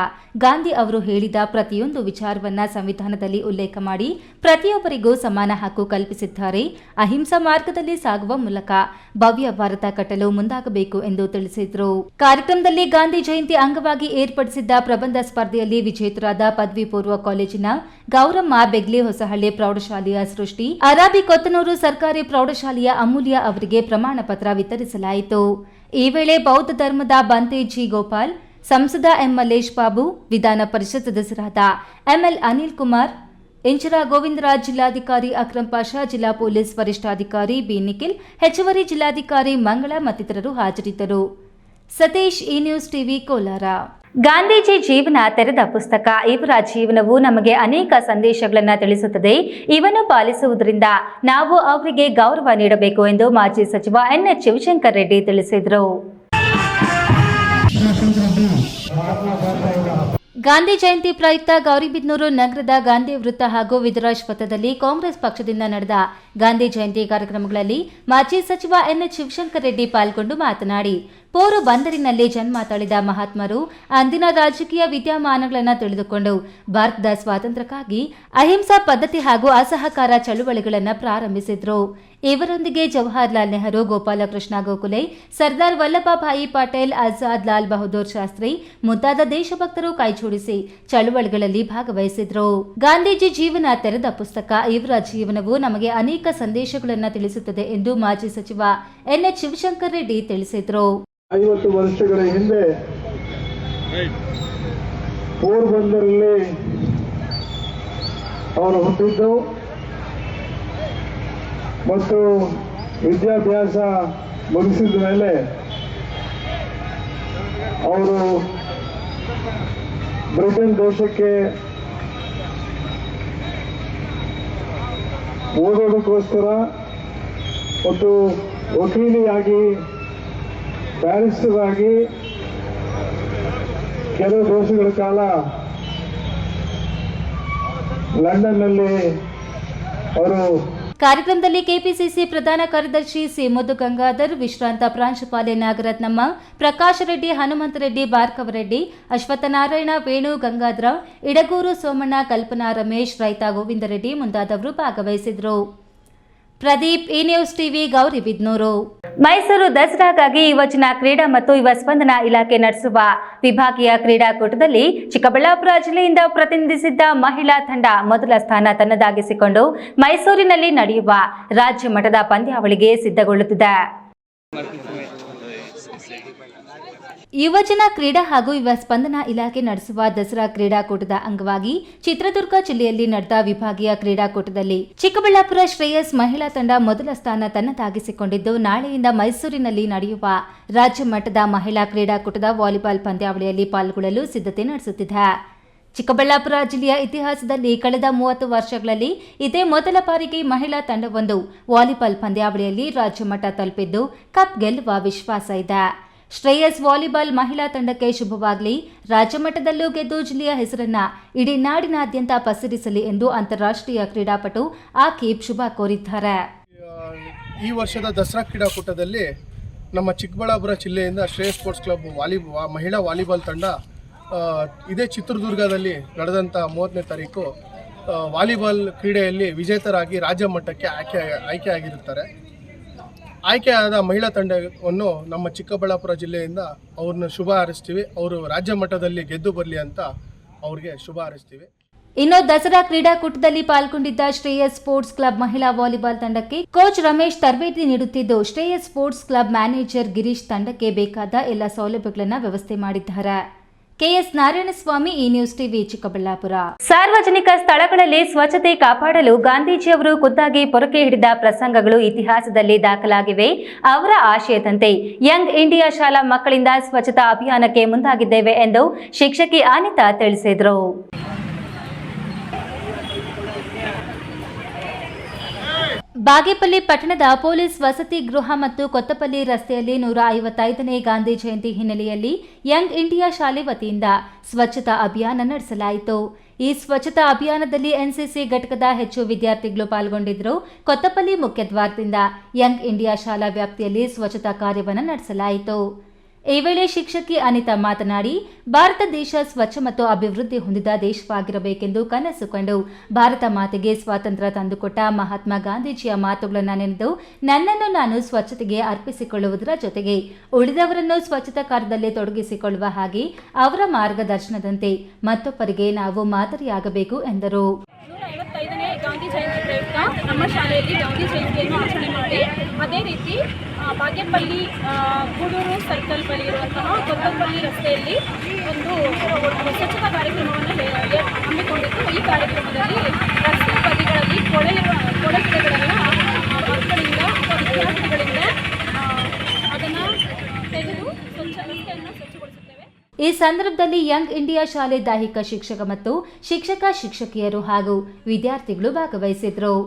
ಗಾಂಧಿ ಅವರು ಹೇಳಿದ ಪ್ರತಿಯೊಂದು ವಿಚಾರವನ್ನ ಸಂವಿಧಾನದಲ್ಲಿ ಉಲ್ಲೇಖ ಮಾಡಿ ಪ್ರತಿಯೊಬ್ಬರಿಗೂ ಸಮಾನ ಹಕ್ಕು ಕಲ್ಪಿಸಿದ್ದಾರೆ. ಅಹಿಂಸಾ ಮಾರ್ಗದಲ್ಲಿ ಸಾಗುವ ಮೂಲಕ ಭವ್ಯ ಭಾರತ ಕಟ್ಟಲು ಮುಂದಾಗಬೇಕು ಎಂದು ತಿಳಿಸಿದರು. ಕಾರ್ಯಕ್ರಮದಲ್ಲಿ ಗಾಂಧಿ ಜಯಂತಿ ಅಂಗವಾಗಿ ಏರ್ಪಡಿಸಿದ್ದ ಪ್ರಬಂಧ ಸ್ಪರ್ಧೆಯಲ್ಲಿ ವಿಜೇತರಾದ ಪದವಿ ಪೂರ್ವ ಕಾಲೇಜಿನ ಗೌರಮ್ಮ, ಬೆಗ್ಲಿ ಹೊಸಹಳ್ಳಿ ಪ್ರೌಢಶಾಲೆಯ ಸೃಷ್ಟಿ, ಅರಾಬಿ ಕೊತ್ತನೂರು ಸರ್ಕಾರಿ ಪ್ರೌಢಶಾಲೆಯ ಅಮೂಲ್ಯ ಅವರಿಗೆ ಪ್ರಮಾಣ ಪತ್ರ ವಿತರಿಸಲಾಯಿತು. ಈ ವೇಳೆ ಬೌದ್ಧ ಧರ್ಮದ ಬಂತೆ ಜಿ ಗೋಪಾಲ್, ಸಂಸದ ಎಂ ಮಲ್ಲೇಶ್ ಬಾಬು, ವಿಧಾನ ಪರಿಷತ್ ಸದಸ್ಯರಾದ ಎಂಎಲ್ ಅನಿಲ್ ಕುಮಾರ್, ಇಂಚರ ಗೋವಿಂದರಾಜ್, ಜಿಲ್ಲಾಧಿಕಾರಿ ಅಕ್ರಂ ಪಾಷಾ, ಜಿಲ್ಲಾ ಪೊಲೀಸ್ ವರಿಷ್ಠಾಧಿಕಾರಿ ಬಿ ನಿಖಿಲ್, ಹೆಚ್ಚುವರಿ ಜಿಲ್ಲಾಧಿಕಾರಿ ಮಂಗಳ ಮತ್ತಿತರರು ಹಾಜರಿದ್ದರು. Satish, E news TV, Kolar. Gandhiji ಜೀವನ ತೆರೆದ ಪುಸ್ತಕ. ಇವರ ಜೀವನವು ನಮಗೆ ಅನೇಕ ಸಂದೇಶಗಳನ್ನು ತಿಳಿಸುತ್ತದೆ. ಇವನ್ನು ಪಾಲಿಸುವುದರಿಂದ ನಾವು ಅವರಿಗೆ ಗೌರವ ನೀಡಬೇಕು ಎಂದು ಮಾಜಿ ಸಚಿವ ಎನ್ಎಚ್ ಶಿವಶಂಕರ್ ರೆಡ್ಡಿ ತಿಳಿಸಿದರು. ಗಾಂಧಿ ಜಯಂತಿ ಪ್ರಯುಕ್ತ ಗೌರಿಬಿದನೂರು ನಗರದ ಗಾಂಧಿ ವೃತ್ತ ಹಾಗೂ ವಿದುರಾಜ್ ಪಥದಲ್ಲಿ ಕಾಂಗ್ರೆಸ್ ಪಕ್ಷದಿಂದ ನಡೆದ ಗಾಂಧಿ ಜಯಂತಿ ಕಾರ್ಯಕ್ರಮಗಳಲ್ಲಿ ಮಾಜಿ ಸಚಿವ ಎನ್ಎಚ್ ಶಿವಶಂಕರ್ ರೆಡ್ಡಿ ಪಾಲ್ಗೊಂಡು ಮಾತನಾಡಿ, ಪೋರುಬಂದರಿನಲ್ಲಿ ಜನ್ಮ ತಳೆದ ಮಹಾತ್ಮರು ಅಂದಿನ ರಾಜಕೀಯ ವಿದ್ಯಮಾನಗಳನ್ನು ತಿಳಿದುಕೊಂಡು ಭಾರತದ ಸ್ವಾತಂತ್ರ್ಯಕ್ಕಾಗಿ ಅಹಿಂಸಾ ಪದ್ಧತಿ ಹಾಗೂ ಅಸಹಕಾರ ಚಳುವಳಿಗಳನ್ನು ಪ್ರಾರಂಭಿಸಿದ್ರು. ಇವರೊಂದಿಗೆ ಜವಾಹರ್ಲಾಲ್ ನೆಹರು, ಗೋಪಾಲಕೃಷ್ಣ ಗೋಖಲೆ, ಸರ್ದಾರ್ ವಲ್ಲಭಭಾಯಿ ಪಟೇಲ್, ಆಜಾದ್, ಲಾಲ್ ಬಹದ್ದೂರ್ ಶಾಸ್ತ್ರಿ ಮುಂತಾದ ದೇಶಭಕ್ತರು ಕೈಜೋಡಿಸಿ ಚಳುವಳಿಗಳಲ್ಲಿ ಭಾಗವಹಿಸಿದ್ರು. ಗಾಂಧೀಜಿ ಜೀವನ ತೆರೆದ ಪುಸ್ತಕ. ಇವರ ಜೀವನವು ನಮಗೆ ಅನೇಕ ಸಂದೇಶಗಳನ್ನು ತಿಳಿಸುತ್ತದೆ ಎಂದು ಮಾಜಿ ಸಚಿವ ಎನ್ಎಚ್ ಶಿವಶಂಕರ್ ರೆಡ್ಡಿ ತಿಳಿಸಿದರು. 50 ವರ್ಷಗಳ ಹಿಂದೆ ಪೋರ್ಬಂದರಲ್ಲಿ ಅವರು ಹುಟ್ಟಿದ್ದು ಮತ್ತು ವಿದ್ಯಾಭ್ಯಾಸ ಮುಗಿಸಿದ ಮೇಲೆ ಅವರು ಬ್ರಿಟನ್ ದೇಶಕ್ಕೆ ಓದೋದಕ್ಕೋಸ್ಕರ ಮತ್ತು ವಕೀಲಿಯಾಗಿ, ಬ್ಯಾರಿಸ್ಟರ್ ಆಗಿ ಕೆಲವು ವರ್ಷಗಳ ಕಾಲ ಲಂಡನ್ನಲ್ಲಿ ಅವರು. ಕಾರ್ಯಕ್ರಮದಲ್ಲಿ ಕೆಪಿಸಿಸಿ ಪ್ರಧಾನ ಕಾರ್ಯದರ್ಶಿ ಸಿ ಮುದ್ದು ಗಂಗಾಧರ್, ವಿಶ್ರಾಂತ ಪ್ರಾಂಶುಪಾಲೆ ನಾಗರತ್ನಮ್ಮ, ಪ್ರಕಾಶ್ ರೆಡ್ಡಿ, ಹನುಮಂತರೆಡ್ಡಿ, ಭಾರ್ಗವರೆಡ್ಡಿ, ಅಶ್ವತ್ಥನಾರಾಯಣ, ವೇಣು ಗಂಗಾಧರ, ಇಡಗೂರು ಸೋಮಣ್ಣ, ಕಲ್ಪನಾ ರಮೇಶ್, ರೈತ ಗೋವಿಂದರೆಡ್ಡಿ ಮುಂತಾದವರು ಭಾಗವಹಿಸಿದರು. Pradeep, E news TV, Gauribidanur. Mysuru ದಸರಾಗಾಗಿ ಯುವಜನ ಕ್ರೀಡಾ ಮತ್ತು ಯುವ ಸ್ಪಂದನ ಇಲಾಖೆ ನಡೆಸುವ ವಿಭಾಗೀಯ ಕ್ರೀಡಾಕೂಟದಲ್ಲಿ ಚಿಕ್ಕಬಳ್ಳಾಪುರ ಜಿಲ್ಲೆಯಿಂದ ಪ್ರತಿನಿಧಿಸಿದ್ದ ಮಹಿಳಾ ತಂಡ ಮೊದಲ ಸ್ಥಾನ ತನ್ನದಾಗಿಸಿಕೊಂಡು ಮೈಸೂರಿನಲ್ಲಿ ನಡೆಯುವ ರಾಜ್ಯ ಮಟ್ಟದ ಪಂದ್ಯಾವಳಿಗೆ ಸಿದ್ಧಗೊಳ್ಳುತ್ತಿದೆ. ಯುವಜನ ಕ್ರೀಡಾ ಹಾಗೂ ಯುವ ಸ್ಪಂದನ ಇಲಾಖೆ ನಡೆಸುವ ದಸರಾ ಕ್ರೀಡಾಕೂಟದ ಅಂಗವಾಗಿ ಚಿತ್ರದುರ್ಗ ಜಿಲ್ಲೆಯಲ್ಲಿ ನಡೆದ ವಿಭಾಗೀಯ ಕ್ರೀಡಾಕೂಟದಲ್ಲಿ ಚಿಕ್ಕಬಳ್ಳಾಪುರ ಶ್ರೇಯಸ್ ಮಹಿಳಾ ತಂಡ ಮೊದಲ ಸ್ಥಾನ ತನ್ನದಾಗಿಸಿಕೊಂಡಿದ್ದು, ನಾಳೆಯಿಂದ ಮೈಸೂರಿನಲ್ಲಿ ನಡೆಯುವ ರಾಜ್ಯ ಮಟ್ಟದ ಮಹಿಳಾ ಕ್ರೀಡಾಕೂಟದ ವಾಲಿಬಾಲ್ ಪಂದ್ಯಾವಳಿಯಲ್ಲಿ ಪಾಲ್ಗೊಳ್ಳಲು ಸಿದ್ಧತೆ ನಡೆಸುತ್ತಿದೆ. ಚಿಕ್ಕಬಳ್ಳಾಪುರ ಜಿಲ್ಲೆಯ ಇತಿಹಾಸದಲ್ಲಿ ಕಳೆದ 30 ವರ್ಷಗಳಲ್ಲಿ ಇದೇ ಮೊದಲ ಬಾರಿಗೆ ಮಹಿಳಾ ತಂಡವೊಂದು ವಾಲಿಬಾಲ್ ಪಂದ್ಯಾವಳಿಯಲ್ಲಿ ರಾಜ್ಯ ಮಟ್ಟ ತಲುಪಿದ್ದು, ಕಪ್ ಗೆಲ್ಲುವ ವಿಶ್ವಾಸ ಇದೆ. ಶ್ರೇಯಸ್ ವಾಲಿಬಾಲ್ ಮಹಿಳಾ ತಂಡಕ್ಕೆ ಶುಭವಾಗಲಿ, ರಾಜ್ಯ ಮಟ್ಟದಲ್ಲೂ ಗೆದ್ದು ಜಿಲ್ಲೆಯ ಹೆಸರನ್ನ ಇಡೀ ನಾಡಿನಾದ್ಯಂತ ಪಸರಿಸಲಿ ಎಂದು ಅಂತಾರಾಷ್ಟ್ರೀಯ ಕ್ರೀಡಾಪಟು ಆಕೀಬ್ ಶುಭ ಕೋರಿದ್ದಾರೆ. ಈ ವರ್ಷದ ದಸರಾ ಕ್ರೀಡಾಕೂಟದಲ್ಲಿ ನಮ್ಮ ಚಿಕ್ಕಬಳ್ಳಾಪುರ ಜಿಲ್ಲೆಯಿಂದ ಶ್ರೇಯಸ್ ಸ್ಪೋರ್ಟ್ಸ್ ಕ್ಲಬ್ ಮಹಿಳಾ ವಾಲಿಬಾಲ್ ತಂಡ ಇದೇ ಚಿತ್ರದುರ್ಗದಲ್ಲಿ ನಡೆದಂಥ 30ನೇ ತಾರೀಕು ವಾಲಿಬಾಲ್ ಕ್ರೀಡೆಯಲ್ಲಿ ವಿಜೇತರಾಗಿ ರಾಜ್ಯ ಮಟ್ಟಕ್ಕೆ ಆಯ್ಕೆಯಾಗಿರುತ್ತಾರೆ. ಆಯ್ಕೆಯಾದ ಮಹಿಳಾ ತಂಡವನ್ನು ನಮ್ಮ ಚಿಕ್ಕಬಳ್ಳಾಪುರ ಜಿಲ್ಲೆಯಿಂದ ಅವ್ರನ್ನ ಶುಭ ಹಾರೈಸ್ತೀವಿ. ಅವರು ರಾಜ್ಯ ಮಟ್ಟದಲ್ಲಿ ಗೆದ್ದು ಬರಲಿ ಅಂತ ಅವ್ರಿಗೆ ಶುಭ ಹಾರೈಸ್ತೀವಿ. ಇನ್ನು ದಸರಾ ಕ್ರೀಡಾಕೂಟದಲ್ಲಿ ಪಾಲ್ಗೊಂಡಿದ್ದ ಶ್ರೇಯಸ್ ಸ್ಪೋರ್ಟ್ಸ್ ಕ್ಲಬ್ ಮಹಿಳಾ ವಾಲಿಬಾಲ್ ತಂಡಕ್ಕೆ ಕೋಚ್ ರಮೇಶ್ ತರಬೇತಿ ನೀಡುತ್ತಿದ್ದು, Shreyas sports club manager Girish ತಂಡಕ್ಕೆ ಬೇಕಾದ ಎಲ್ಲ ಸೌಲಭ್ಯಗಳನ್ನು ವ್ಯವಸ್ಥೆ ಮಾಡಿದ್ದಾರೆ. ಕೆಎಸ್ ನಾರಾಯಣಸ್ವಾಮಿ, ಈ ನ್ಯೂಸ್ ಟಿವಿ, ಚಿಕ್ಕಬಳ್ಳಾಪುರ. ಸಾರ್ವಜನಿಕ ಸ್ಥಳಗಳಲ್ಲಿ ಸ್ವಚ್ಛತೆ ಕಾಪಾಡಲು ಗಾಂಧೀಜಿಯವರು ಖುದ್ದಾಗಿ ಪೊರಕೆ ಹಿಡಿದ ಪ್ರಸಂಗಗಳು ಇತಿಹಾಸದಲ್ಲಿ ದಾಖಲಾಗಿವೆ. ಅವರ ಆಶಯದಂತೆ ಯಂಗ್ ಇಂಡಿಯಾ ಶಾಲಾ ಮಕ್ಕಳಿಂದ ಸ್ವಚ್ಛತಾ ಅಭಿಯಾನಕ್ಕೆ ಮುಂದಾಗಿದ್ದೇವೆ ಎಂದು ಶಿಕ್ಷಕಿ ಅನಿತಾ ತಿಳಿಸಿದರು. ಬಾಗೇಪಲ್ಲಿ ಪಟ್ಟಣದ ಪೊಲೀಸ್ ವಸತಿ ಗೃಹ ಮತ್ತು ಕೊತ್ತಪಲ್ಲಿ ರಸ್ತೆಯಲ್ಲಿ 155ನೇ ಗಾಂಧಿ ಜಯಂತಿ ಹಿನ್ನೆಲೆಯಲ್ಲಿ ಯಂಗ್ ಇಂಡಿಯಾ ಶಾಲೆ ವತಿಯಿಂದ ಸ್ವಚ್ಛತಾ ಅಭಿಯಾನ ನಡೆಸಲಾಯಿತು. ಈ ಸ್ವಚ್ಛತಾ ಅಭಿಯಾನದಲ್ಲಿ ಎನ್ಸಿಸಿ ಘಟಕದ ಹೆಚ್ಚು ವಿದ್ಯಾರ್ಥಿಗಳು ಪಾಲ್ಗೊಂಡಿದ್ದರು. ಕೊತ್ತಪಲ್ಲಿ ಮುಖ್ಯದ್ವಾರದಿಂದ ಯಂಗ್ ಇಂಡಿಯಾ ಶಾಲಾ ವ್ಯಾಪ್ತಿಯಲ್ಲಿ ಸ್ವಚ್ಛತಾ ಕಾರ್ಯವನ್ನು ನಡೆಸಲಾಯಿತು. ಈ ವೇಳೆ ಶಿಕ್ಷಕಿ ಅನಿತಾ ಮಾತನಾಡಿ, ಭಾರತ ದೇಶ ಸ್ವಚ್ಛ ಮತ್ತು ಅಭಿವೃದ್ಧಿ ಹೊಂದಿದ ದೇಶವಾಗಿರಬೇಕೆಂದು ಕನಸು ಕಂಡು ಭಾರತ ಮಾತೆಗೆ ಸ್ವಾತಂತ್ರ್ಯ ತಂದುಕೊಟ್ಟ ಮಹಾತ್ಮ ಗಾಂಧೀಜಿಯ ಮಾತುಗಳನ್ನು ನೆನೆದು ನನ್ನನ್ನು ನಾನು ಸ್ವಚ್ಛತೆಗೆ ಅರ್ಪಿಸಿಕೊಳ್ಳುವುದರ ಜೊತೆಗೆ ಉಳಿದವರನ್ನು ಸ್ವಚ್ಛತಾ ಕಾರ್ಯದಲ್ಲಿ ತೊಡಗಿಸಿಕೊಳ್ಳುವ ಹಾಗೆ ಅವರ ಮಾರ್ಗದರ್ಶನದಂತೆ ಮತ್ತೊಬ್ಬರಿಗೆ ನಾವು ಮಾದರಿಯಾಗಬೇಕು ಎಂದರು. 155ನೇ ಗಾಂಧಿ ಜಯಂತಿ ಪ್ರಯುಕ್ತ ನಮ್ಮ ಶಾಲೆಯಲ್ಲಿ ಗಾಂಧಿ ಜಯಂತಿಯನ್ನು ಆಚರಣೆ ಮಾಡಿ ಅದೇ ರೀತಿ ಬಾಗೇಪಲ್ಲಿ ಗೂಡೂರು ಸರ್ಕಲ್ ಬಳಿ ಇರುವಂತಹ ಕೊತ್ತಪಲ್ಲಿ ರಸ್ತೆಯಲ್ಲಿ ಒಂದು ಸ್ವಚ್ಛತಾ ಕಾರ್ಯಕ್ರಮವನ್ನು ಹಮ್ಮಿಕೊಂಡಿದ್ದು, ಈ ಕಾರ್ಯಕ್ರಮದಲ್ಲಿ ರಸ್ತೆ ಬದಿಗಳಲ್ಲಿ ಕೊಳೆಗಿಡಗಳನ್ನು ಮಕ್ಕಳಿಂದ ವಿದ್ಯಾರ್ಥಿಗಳಿಂದ ಅದನ್ನು ತೆಗೆದು ರಸ್ತೆಯನ್ನು ಸ್ವಚ್ಛಗೊಳಿಸುತ್ತೇವೆ. ಈ ಸಂದರ್ಭದಲ್ಲಿ ಯಂಗ್ ಇಂಡಿಯಾ ಶಾಲೆ ದೈಹಿಕ ಶಿಕ್ಷಕ ಮತ್ತು ಶಿಕ್ಷಕಿಯರು ಹಾಗೂ ವಿದ್ಯಾರ್ಥಿಗಳು ಭಾಗವಹಿಸಿದ್ರು.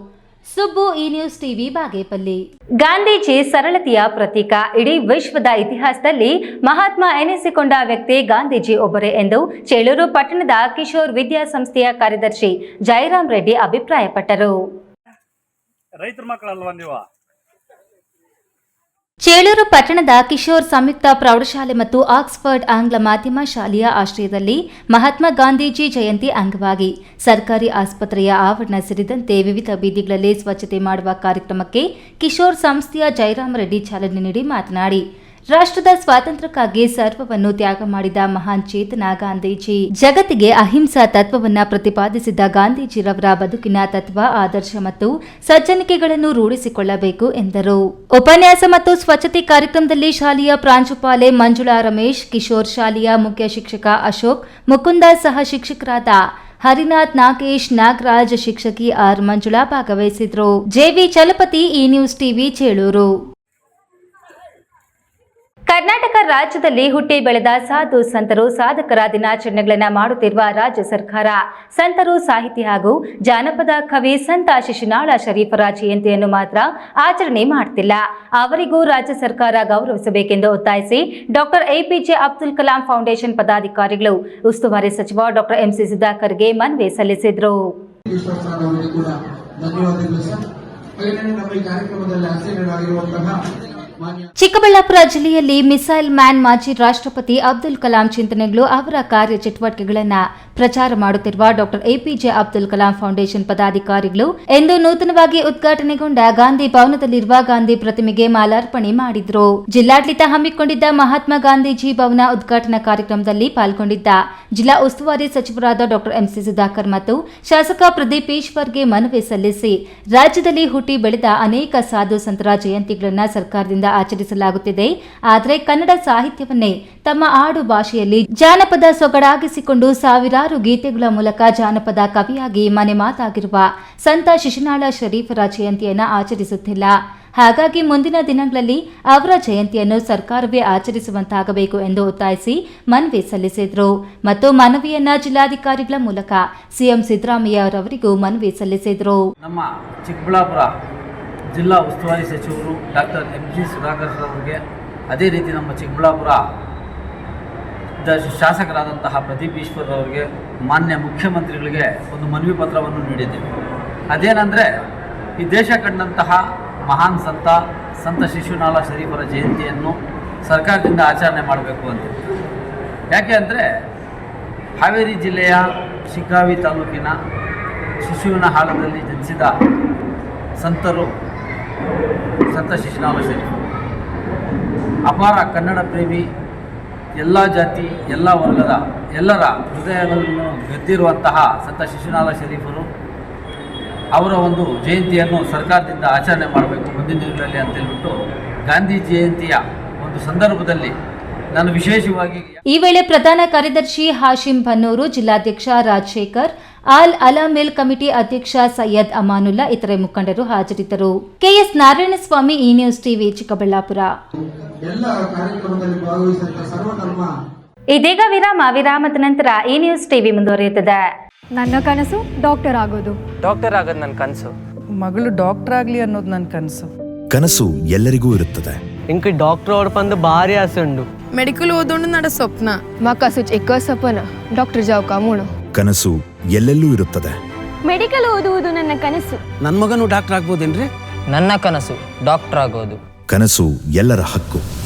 ಸುಬ್ಬು, ಈ ನ್ಯೂಸ್ ಟಿವಿ, ಬಾಗೇಪಲ್ಲಿ. ಗಾಂಧೀಜಿ ಸರಳತೆಯ ಪ್ರತೀಕ. ಇಡೀ ವಿಶ್ವದ ಇತಿಹಾಸದಲ್ಲಿ ಮಹಾತ್ಮ ಎನಿಸಿಕೊಂಡ ವ್ಯಕ್ತಿ ಗಾಂಧೀಜಿ ಒಬ್ಬರೇ ಎಂದು ಚೇಳೂರು ಪಟ್ಟಣದ ಕಿಶೋರ್ ವಿದ್ಯಾಸಂಸ್ಥೆಯ ಕಾರ್ಯದರ್ಶಿ ಜಯರಾಮ್ ರೆಡ್ಡಿ ಅಭಿಪ್ರಾಯಪಟ್ಟರು. ರೈತರ ಮಕ್ಕಳಲ್ವಾ ನೀವು? ಚೇಳೂರು ಪಟ್ಟಣದ ಕಿಶೋರ್ ಸಂಯುಕ್ತ ಪ್ರೌಢಶಾಲೆ ಮತ್ತು ಆಕ್ಸ್ಫರ್ಡ್ ಆಂಗ್ಲ ಮಾಧ್ಯಮ ಶಾಲೆಯ ಆಶ್ರಯದಲ್ಲಿ ಮಹಾತ್ಮ ಗಾಂಧೀಜಿ ಜಯಂತಿ ಅಂಗವಾಗಿ ಸರ್ಕಾರಿ ಆಸ್ಪತ್ರೆಯ ಆವರಣ ಸೇರಿದಂತೆ ವಿವಿಧ ಬೀದಿಗಳಲ್ಲಿ ಸ್ವಚ್ಛತೆ ಮಾಡುವ ಕಾರ್ಯಕ್ರಮಕ್ಕೆ ಕಿಶೋರ್ ಸಂಸ್ಥೆಯ ಜಯರಾಮ್ ರೆಡ್ಡಿ ಚಾಲನೆ ನೀಡಿ ಮಾತನಾಡಿ, ರಾಷ್ಟ್ರದ ಸ್ವಾತಂತ್ರ್ಯಕ್ಕಾಗಿ ಸರ್ವವನ್ನು ತ್ಯಾಗ ಮಾಡಿದ ಮಹಾನ್ ಚೇತನ ಗಾಂಧೀಜಿ, ಜಗತ್ತಿಗೆ ಅಹಿಂಸಾ ತತ್ವವನ್ನ ಪ್ರತಿಪಾದಿಸಿದ ಗಾಂಧೀಜಿರವರ ಬದುಕಿನ ತತ್ವ, ಆದರ್ಶ ಮತ್ತು ಸಜ್ಜನಿಕೆಗಳನ್ನು ರೂಢಿಸಿಕೊಳ್ಳಬೇಕು ಎಂದರು. ಉಪನ್ಯಾಸ ಮತ್ತು ಸ್ವಚ್ಛತೆ ಕಾರ್ಯಕ್ರಮದಲ್ಲಿ ಶಾಲೆಯ ಪ್ರಾಂಶುಪಾಲೆ ಮಂಜುಳಾ ರಮೇಶ್, ಕಿಶೋರ್ ಶಾಲೆಯ ಮುಖ್ಯ ಶಿಕ್ಷಕ ಅಶೋಕ್, ಮುಕುಂದ ಸಹ ಶಿಕ್ಷಕರಾದ ಹರಿನಾಥ್, ನಾಗೇಶ್, ನಾಗರಾಜ್, ಶಿಕ್ಷಕಿ ಆರ್ ಮಂಜುಳಾ ಭಾಗವಹಿಸಿದ್ರು. ಜೆವಿ ಚಲಪತಿ, ಈ ನ್ಯೂಸ್ ಟಿವಿ, ಚೇಳೂರು. ಕರ್ನಾಟಕ ರಾಜ್ಯದಲ್ಲಿ ಹುಟ್ಟಿ ಬೆಳೆದ ಸಾಧು ಸಂತರು ಸಾಧಕರ ದಿನಾಚರಣೆಗಳನ್ನು ಮಾಡುತ್ತಿರುವ ರಾಜ್ಯ ಸರ್ಕಾರ ಸಂತರು, ಸಾಹಿತಿ ಹಾಗೂ ಜಾನಪದ ಕವಿ ಸಂತ ಶಿಶುನಾಳ ಶರೀಫರ ಜಯಂತಿಯನ್ನು ಮಾತ್ರ ಆಚರಣೆ ಮಾಡುತ್ತಿಲ್ಲ. ಅವರಿಗೂ ರಾಜ್ಯ ಸರ್ಕಾರ ಗೌರವಿಸಬೇಕೆಂದು ಒತ್ತಾಯಿಸಿ doctor APJ Abdul Kalam foundation ಪದಾಧಿಕಾರಿಗಳು ಉಸ್ತುವಾರಿ ಸಚಿವ ಡಾಕ್ಟರ್ ಎಂಸಿ ಸುಧಾಕರ್ಗೆ ಮನವಿ ಸಲ್ಲಿಸಿದರು. ಚಿಕ್ಕಬಳ್ಳಾಪುರ ಜಿಲ್ಲೆಯಲ್ಲಿ ಮಿಸೈಲ್ ಮ್ಯಾನ್ ಮಾಜಿ ರಾಷ್ಟ್ರಪತಿ ಅಬ್ದುಲ್ ಕಲಾಂ ಚಿಂತನೆಗಳು, ಅವರ ಕಾರ್ಯಚಟುವಟಿಕೆಗಳನ್ನು ಪ್ರಚಾರ ಮಾಡುತ್ತಿರುವ doctor APJ Abdul Kalam foundation ಪದಾಧಿಕಾರಿಗಳು ಎಂದು ನೂತನವಾಗಿ ಉದ್ಘಾಟನೆಗೊಂಡ ಗಾಂಧಿ ಭವನದಲ್ಲಿರುವ ಗಾಂಧಿ ಪ್ರತಿಮೆಗೆ ಮಾಲಾರ್ಪಣೆ ಮಾಡಿದರು. ಜಿಲ್ಲಾಡಳಿತ ಹಮ್ಮಿಕೊಂಡಿದ್ದ ಮಹಾತ್ಮ ಗಾಂಧೀಜಿ ಭವನ ಉದ್ಘಾಟನಾ ಕಾರ್ಯಕ್ರಮದಲ್ಲಿ ಪಾಲ್ಗೊಂಡಿದ್ದ ಜಿಲ್ಲಾ ಉಸ್ತುವಾರಿ ಸಚಿವರಾದ ಡಾಕ್ಟರ್ ಎಂಸಿ ಸುಧಾಕರ್ ಮತ್ತು ಶಾಸಕ ಪ್ರದೀಪ್ ಈಶ್ವರ್ಗೆ ಮನವಿ ಸಲ್ಲಿಸಿ, ರಾಜ್ಯದಲ್ಲಿ ಹುಟ್ಟಿ ಬೆಳೆದ ಅನೇಕ ಸಾಧು ಸಂತರ ಜಯಂತಿಗಳನ್ನು ಸರ್ಕಾರದಿಂದ ಆಚರಿಸಲಾಗುತ್ತಿದೆ. ಆದರೆ ಕನ್ನಡ ಸಾಹಿತ್ಯವನ್ನೇ ತಮ್ಮ ಆಡು ಭಾಷೆಯಲ್ಲಿ ಜಾನಪದ ಸೊಗಡಾಗಿಸಿಕೊಂಡು ಸಾವಿರಾರು ಗೀತೆಗಳ ಮೂಲಕ ಜಾನಪದ ಕವಿಯಾಗಿ ಮನೆ ಮಾತಾಗಿರುವ ಸಂತ ಶಿಶುನಾಳ ಶರೀಫರ ಜಯಂತಿಯನ್ನು ಆಚರಿಸುತ್ತಿಲ್ಲ. ಹಾಗಾಗಿ ಮುಂದಿನ ದಿನಗಳಲ್ಲಿ ಅವರ ಜಯಂತಿಯನ್ನು ಸರ್ಕಾರವೇ ಆಚರಿಸುವಂತಾಗಬೇಕು ಎಂದು ಒತ್ತಾಯಿಸಿ ಮನವಿ ಸಲ್ಲಿಸಿದರು. ಮತ್ತು ಮನವಿಯನ್ನ ಜಿಲ್ಲಾಧಿಕಾರಿಗಳ ಮೂಲಕ ಸಿಎಂ ಸಿದ್ದರಾಮಯ್ಯ ಅವರಿಗೂ ಮನವಿ ಸಲ್ಲಿಸಿದರು. ನಮ್ಮ ಚಿಕ್ಕಬಳ್ಳಾಪುರ ಜಿಲ್ಲಾ ಉಸ್ತುವಾರಿ ಸಚಿವರು ಡಾಕ್ಟರ್ ಎಂಜಿ ಸುಧಾಕರ್ ಅವರಿಗೆ ಅದೇ ರೀತಿ ನಮ್ಮ ಚಿಕ್ಕಬಳ್ಳಾಪುರ ಶಾಸಕರಾದಂತಹ ಪ್ರದೀಪ್ ಈಶ್ವರ್ ಅವರಿಗೆ ಮಾನ್ಯ ಮುಖ್ಯಮಂತ್ರಿಗಳಿಗೆ ಒಂದು ಮನವಿ ಪತ್ರವನ್ನು ನೀಡಿದ್ದೇವೆ. ಅದೇನೆಂದರೆ ಈ ದೇಶ ಕಂಡಂತಹ ಮಹಾನ್ ಸಂತ ಶಿಶುನಾಳ ಶರೀಫರ ಜಯಂತಿಯನ್ನು ಸರ್ಕಾರದಿಂದ ಆಚರಣೆ ಮಾಡಬೇಕು ಅಂತ. ಯಾಕೆ ಅಂದರೆ ಹಾವೇರಿ ಜಿಲ್ಲೆಯ ಶಿಗ್ಗಾವಿ ತಾಲೂಕಿನ ಶಿಶುವಿನ ಹಾಲದಲ್ಲಿ ಜನಿಸಿದ ಸಂತರು ಸಂತ ಶಿಶುನಾಳ ಶರೀಫರು ಅಪಾರ ಕನ್ನಡ ಪ್ರೇಮಿ, ಎಲ್ಲ ಜಾತಿ ಎಲ್ಲ ವರ್ಗದ ಎಲ್ಲರ ಹೃದಯಗಳನ್ನು ಗೆದ್ದಿರುವಂತಹ ಸಂತ ಶಿಶುನಾಳ ಶರೀಫರು ಅವರ ಒಂದು ಜಯಂತಿಯನ್ನು ಸರ್ಕಾರದಿಂದ ಆಚರಣೆ ಮಾಡಬೇಕು ಮುಂದಿನ ದಿನಗಳಲ್ಲಿ ಅಂತೇಳ್ಬಿಟ್ಟು ಗಾಂಧಿ ಜಯಂತಿಯ ಒಂದು ಸಂದರ್ಭದಲ್ಲಿ ನಾನು ವಿಶೇಷವಾಗಿ ಈ ವೇಳೆ ಪ್ರಧಾನ ಕಾರ್ಯದರ್ಶಿ ಹಾಶಿಂ ಬನ್ನೂರು, ಜಿಲ್ಲಾಧ್ಯಕ್ಷ ರಾಜಶೇಖರ್, ಆಲ್ ಅಲಾಮಿಲ್ ಕಮಿಟಿ ಅಧ್ಯಕ್ಷ ಸೈಯದ್ ಅಮಾನುಲ್ಲಾ ಇತರೆ ಮುಖಂಡರು ಹಾಜರಿದ್ದರು. ಕೆಎಸ್ ನಾರಾಯಣಸ್ವಾಮಿ, ಈ ನ್ಯೂಸ್ ಟಿವಿ, ಚಿಕ್ಕಬಳ್ಳಾಪುರ. ಇದೀಗ ವಿರಾಮದ ನಂತರ ಈ ನ್ಯೂಸ್ ಟಿವಿ ಮುಂದುವರಿಯುತ್ತದೆ. ನನ್ನ ಕನಸು ಡಾಕ್ಟರ್ ಆಗೋದು. ಡಾಕ್ಟರ್ ಆಗೋದು ನನ್ನ ಕನಸು. ಮಗಳು ಡಾಕ್ಟರ್ ಆಗ್ಲಿ ಅನ್ನೋದು ನನ್ನ ಕನಸು. ಕನಸು ಎಲ್ಲರಿಗೂ ಇರುತ್ತದೆ. ಇಂಕ ಡಾಕ್ಟರ್ ಓಡ್ಪಂದು ಭಾರಿ ಆಸೆ ಉಂಡು. ಮೆಡಿಕಲ್ ಓದೋಣ ನಡ ಸ್ವಪ್ನ. ಮಾಕಾಸು ಎಕ್ಕ ಸಪನ ಡಾಕ್ಟರ್ ಜಾವ್ ಕಾಮೂಣ. ಕನಸು ಎಲ್ಲೆಲ್ಲೂ ಇರುತ್ತದೆ. ಮೆಡಿಕಲ್ ಓದುವುದು ನನ್ನ ಕನಸು. ನನ್ನ ಮಗನು ಡಾಕ್ಟರ್ ಆಗ್ಬೋದೇನ್ರಿ? ನನ್ನ ಕನಸು ಡಾಕ್ಟರ್ ಆಗೋದು. ಕನಸು ಎಲ್ಲರ ಹಕ್ಕು.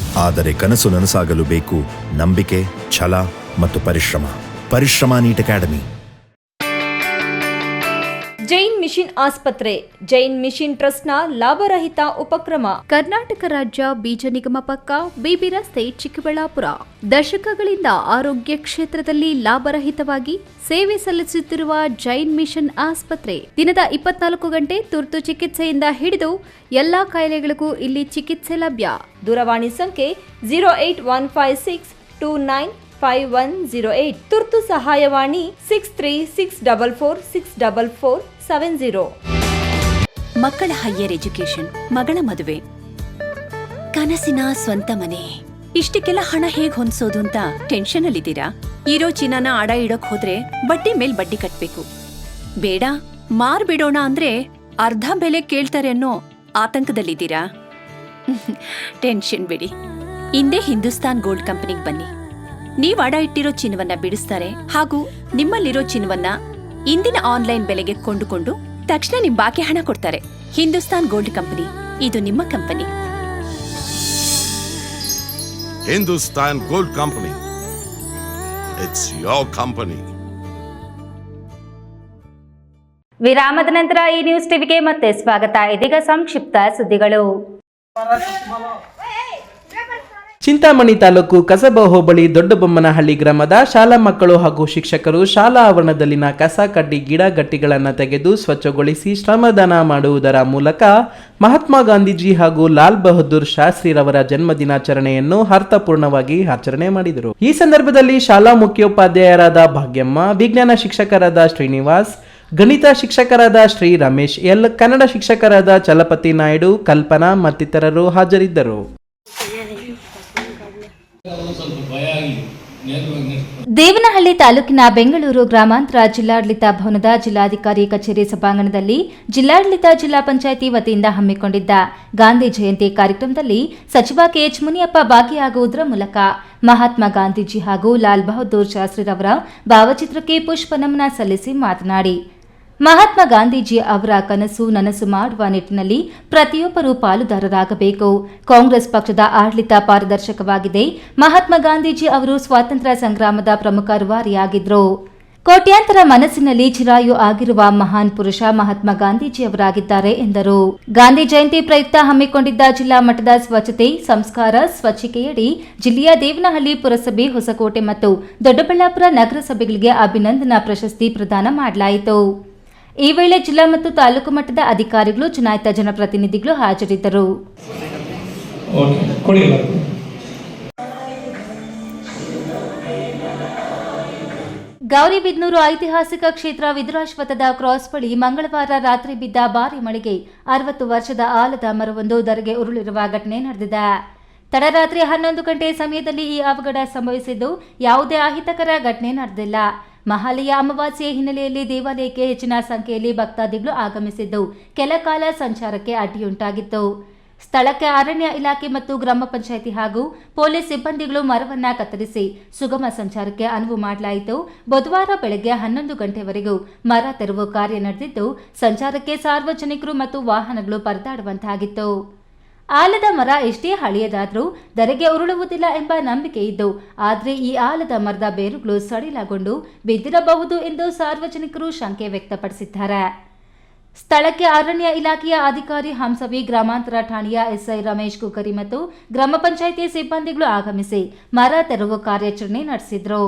ಆದರೆ ಕನಸು ನನಸಾಗಲು ಬೇಕು ನಂಬಿಕೆ, ಛಲ ಮತ್ತು ಪರಿಶ್ರಮ. Neat academy. ಜೈನ್ ಮಿಷನ್ ಆಸ್ಪತ್ರೆ, ಜೈನ್ ಮಿಷನ್ ಟ್ರಸ್ಟ್ನ ಲಾಭರಹಿತ ಉಪಕ್ರಮ. ಕರ್ನಾಟಕ ರಾಜ್ಯ ಬೀಜ ನಿಗಮ ಪಕ್ಕ, ಬಿಬಿ ರಸ್ತೆ, ಚಿಕ್ಕಬಳ್ಳಾಪುರ. ದಶಕಗಳಿಂದ ಆರೋಗ್ಯ ಕ್ಷೇತ್ರದಲ್ಲಿ ಲಾಭರಹಿತವಾಗಿ ಸೇವೆ ಸಲ್ಲಿಸುತ್ತಿರುವ ಜೈನ್ ಮಿಷನ್ ಆಸ್ಪತ್ರೆ ದಿನದ 24 ಗಂಟೆ ತುರ್ತು ಚಿಕಿತ್ಸೆಯಿಂದ ಹಿಡಿದು ಎಲ್ಲಾ ಕಾಯಿಲೆಗಳಿಗೂ ಇಲ್ಲಿ ಚಿಕಿತ್ಸೆ ಲಭ್ಯ. ದೂರವಾಣಿ ಸಂಖ್ಯೆ 08156295108. ತುರ್ತು ಸಹಾಯವಾಣಿ 6364464470. ಮಕ್ಕಳ ಹೈಯರ್ ಎಜುಕೇಶನ್, ಮಗಳ ಮದುವೆ, ಕನಸಿನ ಸ್ವಂತ ಮನೆ, ಇಷ್ಟಕ್ಕೆಲ್ಲ ಹಣ ಹೇಗ್ ಹೊಂದ್ಸೋದು ಅಂತ ಟೆನ್ಷನ್ ಅಲ್ಲಿದ್ದೀರಾ? ಇರೋ ಚಿನ್ನನ ಅಡ ಇಡೋಕ್ ಹೋದ್ರೆ ಬಡ್ಡಿ ಮೇಲ್ ಬಡ್ಡಿ ಕಟ್ಬೇಕು. ಬೇಡ, ಮಾರ್ಬಿಡೋಣ ಅಂದ್ರೆ ಅರ್ಧ ಬೆಲೆ ಕೇಳ್ತಾರೆ ಅನ್ನೋ ಆತಂಕದಲ್ಲಿದ್ದೀರಾ? ಟೆನ್ಷನ್ ಬಿಡಿ, ಇಂದೇ ಹಿಂದೂಸ್ತಾನ್ ಗೋಲ್ಡ್ ಕಂಪನಿಗೆ ಬನ್ನಿ. ನೀವು ಅಡ ಇಟ್ಟಿರೋ ಚಿನ್ನವನ್ನ ಬಿಡಿಸ್ತಾರೆ ಹಾಗೂ ನಿಮ್ಮಲ್ಲಿರೋ ಚಿನ್ನವನ್ನ ಇಂದಿನ ಆನ್ಲೈನ್ ಬೆಲೆಗೆ ಕೊಂಡುಕೊಂಡು ತಕ್ಷಣ ನಿಮ್ ಬಾಕಿ ಹಣ ಕೊಡ್ತಾರೆ. ಹಿಂದೂಸ್ತಾನ್ ಗೋಲ್ಡ್ ಕಂಪನಿ, ಇದು ನಿಮ್ಮ company. Hindustan gold company, it's your company. ವಿರಾಮದ ನಂತರ ಈ ನ್ಯೂಸ್ ಟಿವಿಗೆ ಮತ್ತೆ ಸ್ವಾಗತ. ಇದೀಗ ಸಂಕ್ಷಿಪ್ತ ಸುದ್ದಿಗಳು. ಚಿಂತಾಮಣಿ ತಾಲೂಕು ಕಸಬಾ ಹೋಬಳಿ ದೊಡ್ಡಬೊಮ್ಮನಹಳ್ಳಿ ಗ್ರಾಮದ ಶಾಲಾ ಮಕ್ಕಳು ಹಾಗೂ ಶಿಕ್ಷಕರು ಶಾಲಾ ಆವರಣದಲ್ಲಿನ ಕಸ ಕಡ್ಡಿ ಗಿಡ ಗಟ್ಟಿಗಳನ್ನು ತೆಗೆದು ಸ್ವಚ್ಛಗೊಳಿಸಿ ಶ್ರಮದಾನ ಮಾಡುವುದರ ಮೂಲಕ ಮಹಾತ್ಮ ಗಾಂಧೀಜಿ ಹಾಗೂ ಲಾಲ್ ಬಹದ್ದೂರ್ ಶಾಸ್ತ್ರಿರವರ ಜನ್ಮ ದಿನಾಚರಣೆಯನ್ನು ಅರ್ಥಪೂರ್ಣವಾಗಿ ಆಚರಣೆ ಮಾಡಿದರು. ಈ ಸಂದರ್ಭದಲ್ಲಿ ಶಾಲಾ ಮುಖ್ಯೋಪಾಧ್ಯಾಯರಾದ ಭಾಗ್ಯಮ್ಮ, ವಿಜ್ಞಾನ ಶಿಕ್ಷಕರಾದ ಶ್ರೀನಿವಾಸ್, ಗಣಿತ ಶಿಕ್ಷಕರಾದ ಶ್ರೀ ರಮೇಶ್ ಎಲ್, ಕನ್ನಡ ಶಿಕ್ಷಕರಾದ ಚಲಪತಿ ನಾಯ್ಡು, ಕಲ್ಪನಾ ಮತ್ತಿತರರು ಹಾಜರಿದ್ದರು. ದೇವನಹಳ್ಳಿ ತಾಲೂಕಿನ ಬೆಂಗಳೂರು ಗ್ರಾಮಾಂತರ ಜಿಲ್ಲಾಡಳಿತ ಭವನದ ಜಿಲ್ಲಾಧಿಕಾರಿ ಕಚೇರಿ ಸಭಾಂಗಣದಲ್ಲಿ ಜಿಲ್ಲಾಡಳಿತ ಜಿಲ್ಲಾ ಪಂಚಾಯಿತಿ ವತಿಯಿಂದ ಹಮ್ಮಿಕೊಂಡಿದ್ದ ಗಾಂಧಿ ಜಯಂತಿ ಕಾರ್ಯಕ್ರಮದಲ್ಲಿ ಸಚಿವ ಕೆಎಚ್ ಮುನಿಯಪ್ಪ ಭಾಗಿಯಾಗುವುದರ ಮೂಲಕ ಮಹಾತ್ಮ ಗಾಂಧೀಜಿ ಹಾಗೂ ಲಾಲ್ ಬಹದ್ದೂರ್ ಶಾಸ್ತ್ರಿರವರ ಭಾವಚಿತ್ರಕ್ಕೆ ಪುಷ್ಪ ನಮನ ಸಲ್ಲಿಸಿ ಮಾತನಾಡಿ, ಮಹಾತ್ಮ ಗಾಂಧೀಜಿ ಅವರ ಕನಸು ನನಸು ಮಾಡುವ ನಿಟ್ಟಿನಲ್ಲಿ ಪ್ರತಿಯೊಬ್ಬರೂ ಪಾಲುದಾರರಾಗಬೇಕು. ಕಾಂಗ್ರೆಸ್ ಪಕ್ಷದ ಆಡಳಿತ ಪಾರದರ್ಶಕವಾಗಿದೆ. ಮಹಾತ್ಮ ಗಾಂಧೀಜಿ ಅವರು ಸ್ವಾತಂತ್ರ್ಯ ಸಂಗ್ರಾಮದ ಪ್ರಮುಖ ರೂವಾರಿಯಾಗಿದ್ದರು. ಕೋಟ್ಯಾಂತರ ಮನಸ್ಸಿನಲ್ಲಿ ಚಿರಾಯು ಆಗಿರುವ ಮಹಾನ್ ಪುರುಷ ಮಹಾತ್ಮ ಗಾಂಧೀಜಿಯವರಾಗಿದ್ದಾರೆ ಎಂದರು. ಗಾಂಧಿ ಜಯಂತಿ ಪ್ರಯುಕ್ತ ಹಮ್ಮಿಕೊಂಡಿದ್ದ ಜಿಲ್ಲಾ ಮಟ್ಟದ ಸ್ವಚ್ಛತೆ ಸಂಸ್ಕಾರ ಸ್ವಚ್ಛಿಕೆಯಡಿ ಜಿಲ್ಲೆಯ ದೇವನಹಳ್ಳಿ ಪುರಸಭೆ, ಹೊಸಕೋಟೆ ಮತ್ತು ದೊಡ್ಡಬಳ್ಳಾಪುರ ನಗರಸಭೆಗಳಿಗೆ ಅಭಿನಂದನಾ ಪ್ರಶಸ್ತಿ ಪ್ರದಾನ ಮಾಡಲಾಯಿತು. ಈ ವೇಳೆ ಜಿಲ್ಲಾ ಮತ್ತು ತಾಲೂಕು ಮಟ್ಟದ ಅಧಿಕಾರಿಗಳು, ಚುನಾಯಿತ ಜನಪ್ರತಿನಿಧಿಗಳು ಹಾಜರಿದ್ದರು. ಗೌರಿಬಿದನೂರು ಐತಿಹಾಸಿಕ ಕ್ಷೇತ್ರ ವಿದುರಾಶ್ವತ್ಥದ ಕ್ರಾಸ್ ಬಳಿ ಮಂಗಳವಾರ ರಾತ್ರಿ ಬಿದ್ದ ಭಾರಿ ಮಳೆಗೆ 60 ವರ್ಷದ ಆಲದ ಮರವೊಂದು ಧರೆಗೆ ಉರುಳಿರುವ ಘಟನೆ ನಡೆದಿದೆ. ತಡರಾತ್ರಿ 11 ಗಂಟೆ ಸಮಯದಲ್ಲಿ ಈ ಅವಘಡ ಸಂಭವಿಸಿದ್ದು ಯಾವುದೇ ಅಹಿತಕರ ಘಟನೆ ನಡೆದಿಲ್ಲ. ಮಹಾಲಯ ಅಮಾವಾಸ್ಯೆ ಹಿನ್ನೆಲೆಯಲ್ಲಿ ದೇವಾಲಯಕ್ಕೆ ಹೆಚ್ಚಿನ ಸಂಖ್ಯೆಯಲ್ಲಿ ಭಕ್ತಾದಿಗಳು ಆಗಮಿಸಿದ್ದು ಕೆಲ ಕಾಲ ಸಂಚಾರಕ್ಕೆ ಅಡ್ಡಿಯುಂಟಾಗಿತ್ತು. ಸ್ಥಳಕ್ಕೆ ಅರಣ್ಯ ಇಲಾಖೆ ಮತ್ತು ಗ್ರಾಮ ಪಂಚಾಯಿತಿ ಹಾಗೂ ಪೊಲೀಸ್ ಸಿಬ್ಬಂದಿಗಳು ಮರವನ್ನ ಕತ್ತರಿಸಿ ಸುಗಮ ಸಂಚಾರಕ್ಕೆ ಅನುವು ಮಾಡಲಾಯಿತು. ಬುಧವಾರ ಬೆಳಗ್ಗೆ 11 ಗಂಟೆವರೆಗೂ ಮರ ತೆರವು ಕಾರ್ಯ ನಡೆದಿದ್ದು, ಸಂಚಾರಕ್ಕೆ ಸಾರ್ವಜನಿಕರು ಮತ್ತು ವಾಹನಗಳು ಪರದಾಡುವಂತಾಗಿತ್ತು. ಆಲದ ಮರ ಎಷ್ಟೇ ಹಳೆಯದಾದರೂ ಧರೆಗೆ ಉರುಳುವುದಿಲ್ಲ ಎಂಬ ನಂಬಿಕೆ ಇದ್ದು, ಆದರೆ ಈ ಆಲದ ಮರದ ಬೇರುಗಳು ಸಡಿಲಗೊಂಡು ಬಿದ್ದಿರಬಹುದು ಎಂದು ಸಾರ್ವಜನಿಕರು ಶಂಕೆ ವ್ಯಕ್ತಪಡಿಸಿದ್ದಾರೆ. ಸ್ಥಳಕ್ಕೆ ಅರಣ್ಯ ಇಲಾಖೆಯ ಅಧಿಕಾರಿ ಹಂಸವಿ, ಗ್ರಾಮಾಂತರ ಠಾಣೆಯ ಎಸ್ಐ ರಮೇಶ್ ಕುಕರಿ ಮತ್ತು ಗ್ರಾಮ ಪಂಚಾಯಿತಿ ಸಿಬ್ಬಂದಿಗಳು ಆಗಮಿಸಿ ಮರ ತೆರವು ಕಾರ್ಯಾಚರಣೆ ನಡೆಸಿದ್ರು.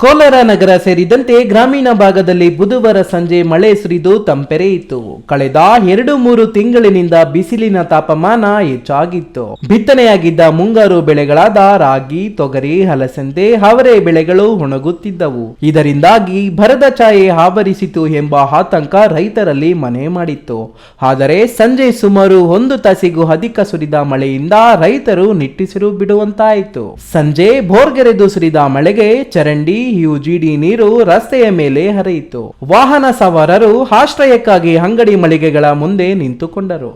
ಕೋಲಾರ ನಗರ ಸೇರಿದಂತೆ ಗ್ರಾಮೀಣ ಭಾಗದಲ್ಲಿ ಬುಧವಾರ ಸಂಜೆ ಮಳೆ ಸುರಿದು ತಂಪೆರೆಯಿತು. ಕಳೆದ 2-3 ತಿಂಗಳಿನಿಂದ ಬಿಸಿಲಿನ ತಾಪಮಾನ ಹೆಚ್ಚಾಗಿತ್ತು. ಬಿತ್ತನೆಯಾಗಿದ್ದ ಮುಂಗಾರು ಬೆಳೆಗಳಾದ ರಾಗಿ, ತೊಗರಿ, ಹಲಸಂದೆ, ಅವರೆ ಬೆಳೆಗಳು ಒಣಗುತ್ತಿದ್ದವು. ಇದರಿಂದಾಗಿ ಬರದ ಛಾಯೆ ಆವರಿಸಿತು ಎಂಬ ಆತಂಕ ರೈತರಲ್ಲಿ ಮನೆ ಮಾಡಿತ್ತು. ಆದರೆ ಸಂಜೆ ಸುಮಾರು 1 ತಾಸಿಗೂ ಅಧಿಕ ಸುರಿದ ಮಳೆಯಿಂದ ರೈತರು ನಿಟ್ಟುಸಿರು ಬಿಡುವಂತಾಯಿತು. ಸಂಜೆ ಬೋರ್ಗೆರೆದು ಸುರಿದ ಮಳೆಗೆ ಚರಂಡಿ, ಯುಜಿಡಿ ನೀರು ರಸ್ತೆಯ ಮೇಲೆ ಹರಿಯಿತು. ವಾಹನ ಸವಾರರು ಆಶ್ರಯಕ್ಕಾಗಿ ಅಂಗಡಿ ಮಳಿಗೆಗಳ ಮುಂದೆ ನಿಂತುಕೊಂಡರು.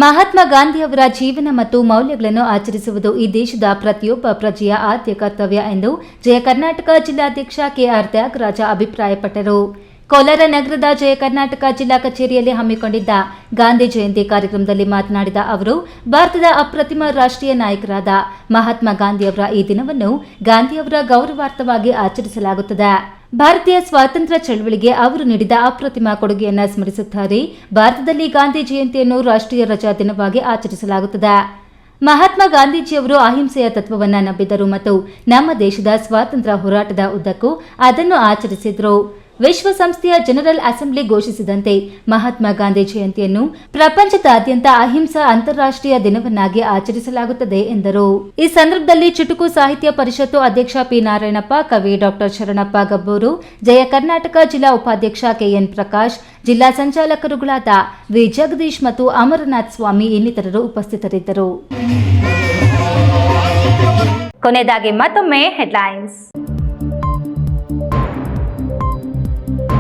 ಮಹಾತ್ಮ ಗಾಂಧಿಯವರ ಜೀವನ ಮತ್ತು ಮೌಲ್ಯಗಳನ್ನು ಆಚರಿಸುವುದು ಈ ದೇಶದ ಪ್ರತಿಯೊಬ್ಬ ಪ್ರಜೆಯ ಆದ್ಯ ಕರ್ತವ್ಯ ಎಂದು ಜಯ ಕರ್ನಾಟಕ ಜಿಲ್ಲಾಧ್ಯಕ್ಷ ಕೆಆರ್ ತ್ಯಾಗರಾಜ ಅಭಿಪ್ರಾಯಪಟ್ಟರು. ಕೋಲಾರ ನಗರದ ಜಯ ಕರ್ನಾಟಕ ಜಿಲ್ಲಾ ಕಚೇರಿಯಲ್ಲಿ ಹಮ್ಮಿಕೊಂಡಿದ್ದ ಗಾಂಧಿ ಜಯಂತಿ ಕಾರ್ಯಕ್ರಮದಲ್ಲಿ ಮಾತನಾಡಿದ ಅವರು, ಭಾರತದ ಅಪ್ರತಿಮ ರಾಷ್ಟ್ರೀಯ ನಾಯಕರಾದ ಮಹಾತ್ಮ ಗಾಂಧಿಯವರ ಈ ದಿನವನ್ನು ಗಾಂಧಿಯವರ ಗೌರವಾರ್ಥವಾಗಿ ಆಚರಿಸಲಾಗುತ್ತದೆ. ಭಾರತೀಯ ಸ್ವಾತಂತ್ರ್ಯ ಚಳವಳಿಗೆ ಅವರು ನೀಡಿದ ಅಪ್ರತಿಮ ಕೊಡುಗೆಯನ್ನು ಸ್ಮರಿಸುತ್ತಾರೆ. ಭಾರತದಲ್ಲಿ ಗಾಂಧಿ ಜಯಂತಿಯನ್ನು ರಾಷ್ಟ್ರೀಯ ರಜಾ ದಿನವಾಗಿ ಆಚರಿಸಲಾಗುತ್ತದೆ. ಮಹಾತ್ಮ ಗಾಂಧೀಜಿಯವರು ಅಹಿಂಸೆಯ ತತ್ವವನ್ನು ನಂಬಿದರು ಮತ್ತು ನಮ್ಮ ದೇಶದ ಸ್ವಾತಂತ್ರ್ಯ ಹೋರಾಟದ ಉದ್ದಕ್ಕೂ ಅದನ್ನು ಆಚರಿಸಿದರು. ವಿಶ್ವಸಂಸ್ಥೆಯ ಜನರಲ್ ಅಸೆಂಬ್ಲಿ ಘೋಷಿಸಿದಂತೆ ಮಹಾತ್ಮ ಗಾಂಧಿ ಜಯಂತಿಯನ್ನು ಪ್ರಪಂಚದಾದ್ಯಂತ ಅಹಿಂಸಾ ಅಂತಾರಾಷ್ಟ್ರೀಯ ದಿನವನ್ನಾಗಿ ಆಚರಿಸಲಾಗುತ್ತದೆ ಎಂದರು. ಈ ಸಂದರ್ಭದಲ್ಲಿ ಚುಟುಕು ಸಾಹಿತ್ಯ ಪರಿಷತ್ತು ಅಧ್ಯಕ್ಷ ಪಿ ನಾರಾಯಣಪ್ಪ, ಕವಿ ಡಾಕ್ಟರ್ ಶರಣಪ್ಪ ಗಬ್ಬೂರು, ಜಯ ಕರ್ನಾಟಕ ಜಿಲ್ಲಾ ಉಪಾಧ್ಯಕ್ಷ ಕೆಎನ್ ಪ್ರಕಾಶ್, ಜಿಲ್ಲಾ ಸಂಚಾಲಕರುಗಳಾದ ವಿ ಜಗದೀಶ್ ಮತ್ತು ಅಮರನಾಥ್ ಸ್ವಾಮಿ ಇನ್ನಿತರರು ಉಪಸ್ಥಿತರಿದ್ದರು. ಕೊನೆಯದಾಗಿ ಮತ್ತೊಮ್ಮೆ ಹೆಡ್ಲೈನ್ಸ್.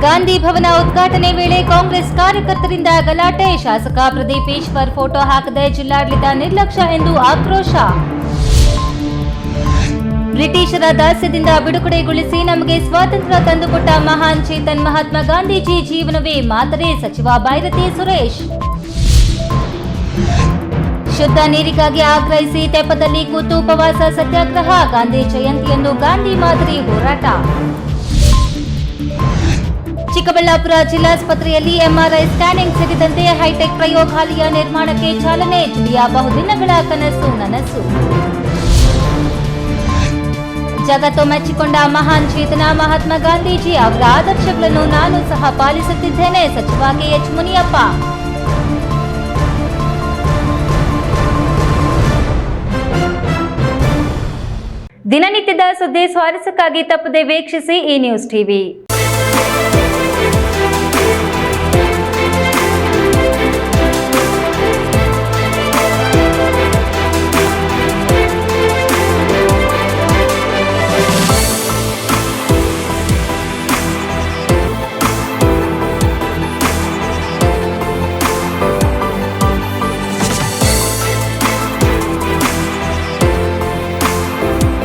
ಗಾಂಧಿ ಭವನ ಉದ್ಘಾಟನೆ ವೇಳೆ ಕಾಂಗ್ರೆಸ್ ಕಾರ್ಯಕರ್ತರಿಂದ ಗಲಾಟೆ, ಶಾಸಕ ಪ್ರದೀಪ್ ಈಶ್ವರ್ ಫೋಟೋ ಹಾಕದೆ ಜಿಲ್ಲಾಡಳಿತ ನಿರ್ಲಕ್ಷ್ಯ ಎಂದು ಆಕ್ರೋಶ. ಬ್ರಿಟಿಷರ ದಾಸ್ಯದಿಂದ ಬಿಡುಗಡೆಗೊಳಿಸಿ ನಮಗೆ ಸ್ವಾತಂತ್ರ್ಯ ತಂದುಕೊಟ್ಟ ಮಹಾನ್ ಚೇತನ್ ಮಹಾತ್ಮ ಗಾಂಧೀಜಿ ಜೀವನವೇ ಮಾತರೆ, ಸಚಿವ ಬೈರತಿ ಸುರೇಶ್. ಶುದ್ಧ ನೀರಿಗಾಗಿ ಆಗ್ರಹಿಸಿ ತೆಪ್ಪದಲ್ಲಿ ಕೂತು ಉಪವಾಸ ಸತ್ಯಾಗ್ರಹ, ಗಾಂಧಿ ಜಯಂತಿಯನ್ನು ಗಾಂಧಿ ಮಾದರಿ ಹೋರಾಟ. ಚಿಕ್ಕಬಳ್ಳಾಪುರ ಜಿಲ್ಲಾಸ್ಪತ್ರೆಯಲ್ಲಿ ಎಂಆರ್ಐ ಸ್ಕ್ಯಾನಿಂಗ್ ಸೇರಿದಂತೆ ಹೈಟೆಕ್ ಪ್ರಯೋಗಾಲಯ ನಿರ್ಮಾಣಕ್ಕೆ ಚಾಲನೆ, ಜಿಲ್ಲೆಯ ಬಹುದಿನಗಳ ಕನಸು ನನಸು. ಜಗತ್ತು ಮೆಚ್ಚಿಕೊಂಡ ಮಹಾನ್ ಚೇತನ ಮಹಾತ್ಮ ಗಾಂಧೀಜಿ ಅವರ ಆದರ್ಶಗಳನ್ನು ನಾನು ಸಹ ಪಾಲಿಸುತ್ತಿದ್ದೇನೆ, ಸಚಿವ ಕೆಎಚ್ ಮುನಿಯಪ್ಪ. ದಿನನಿತ್ಯದ ಸುದ್ದಿ ಸ್ವಾರಸ್ಯಕ್ಕಾಗಿ ತಪ್ಪದೆ ವೀಕ್ಷಿಸಿ ಈ ನ್ಯೂಸ್ ಟಿವಿ.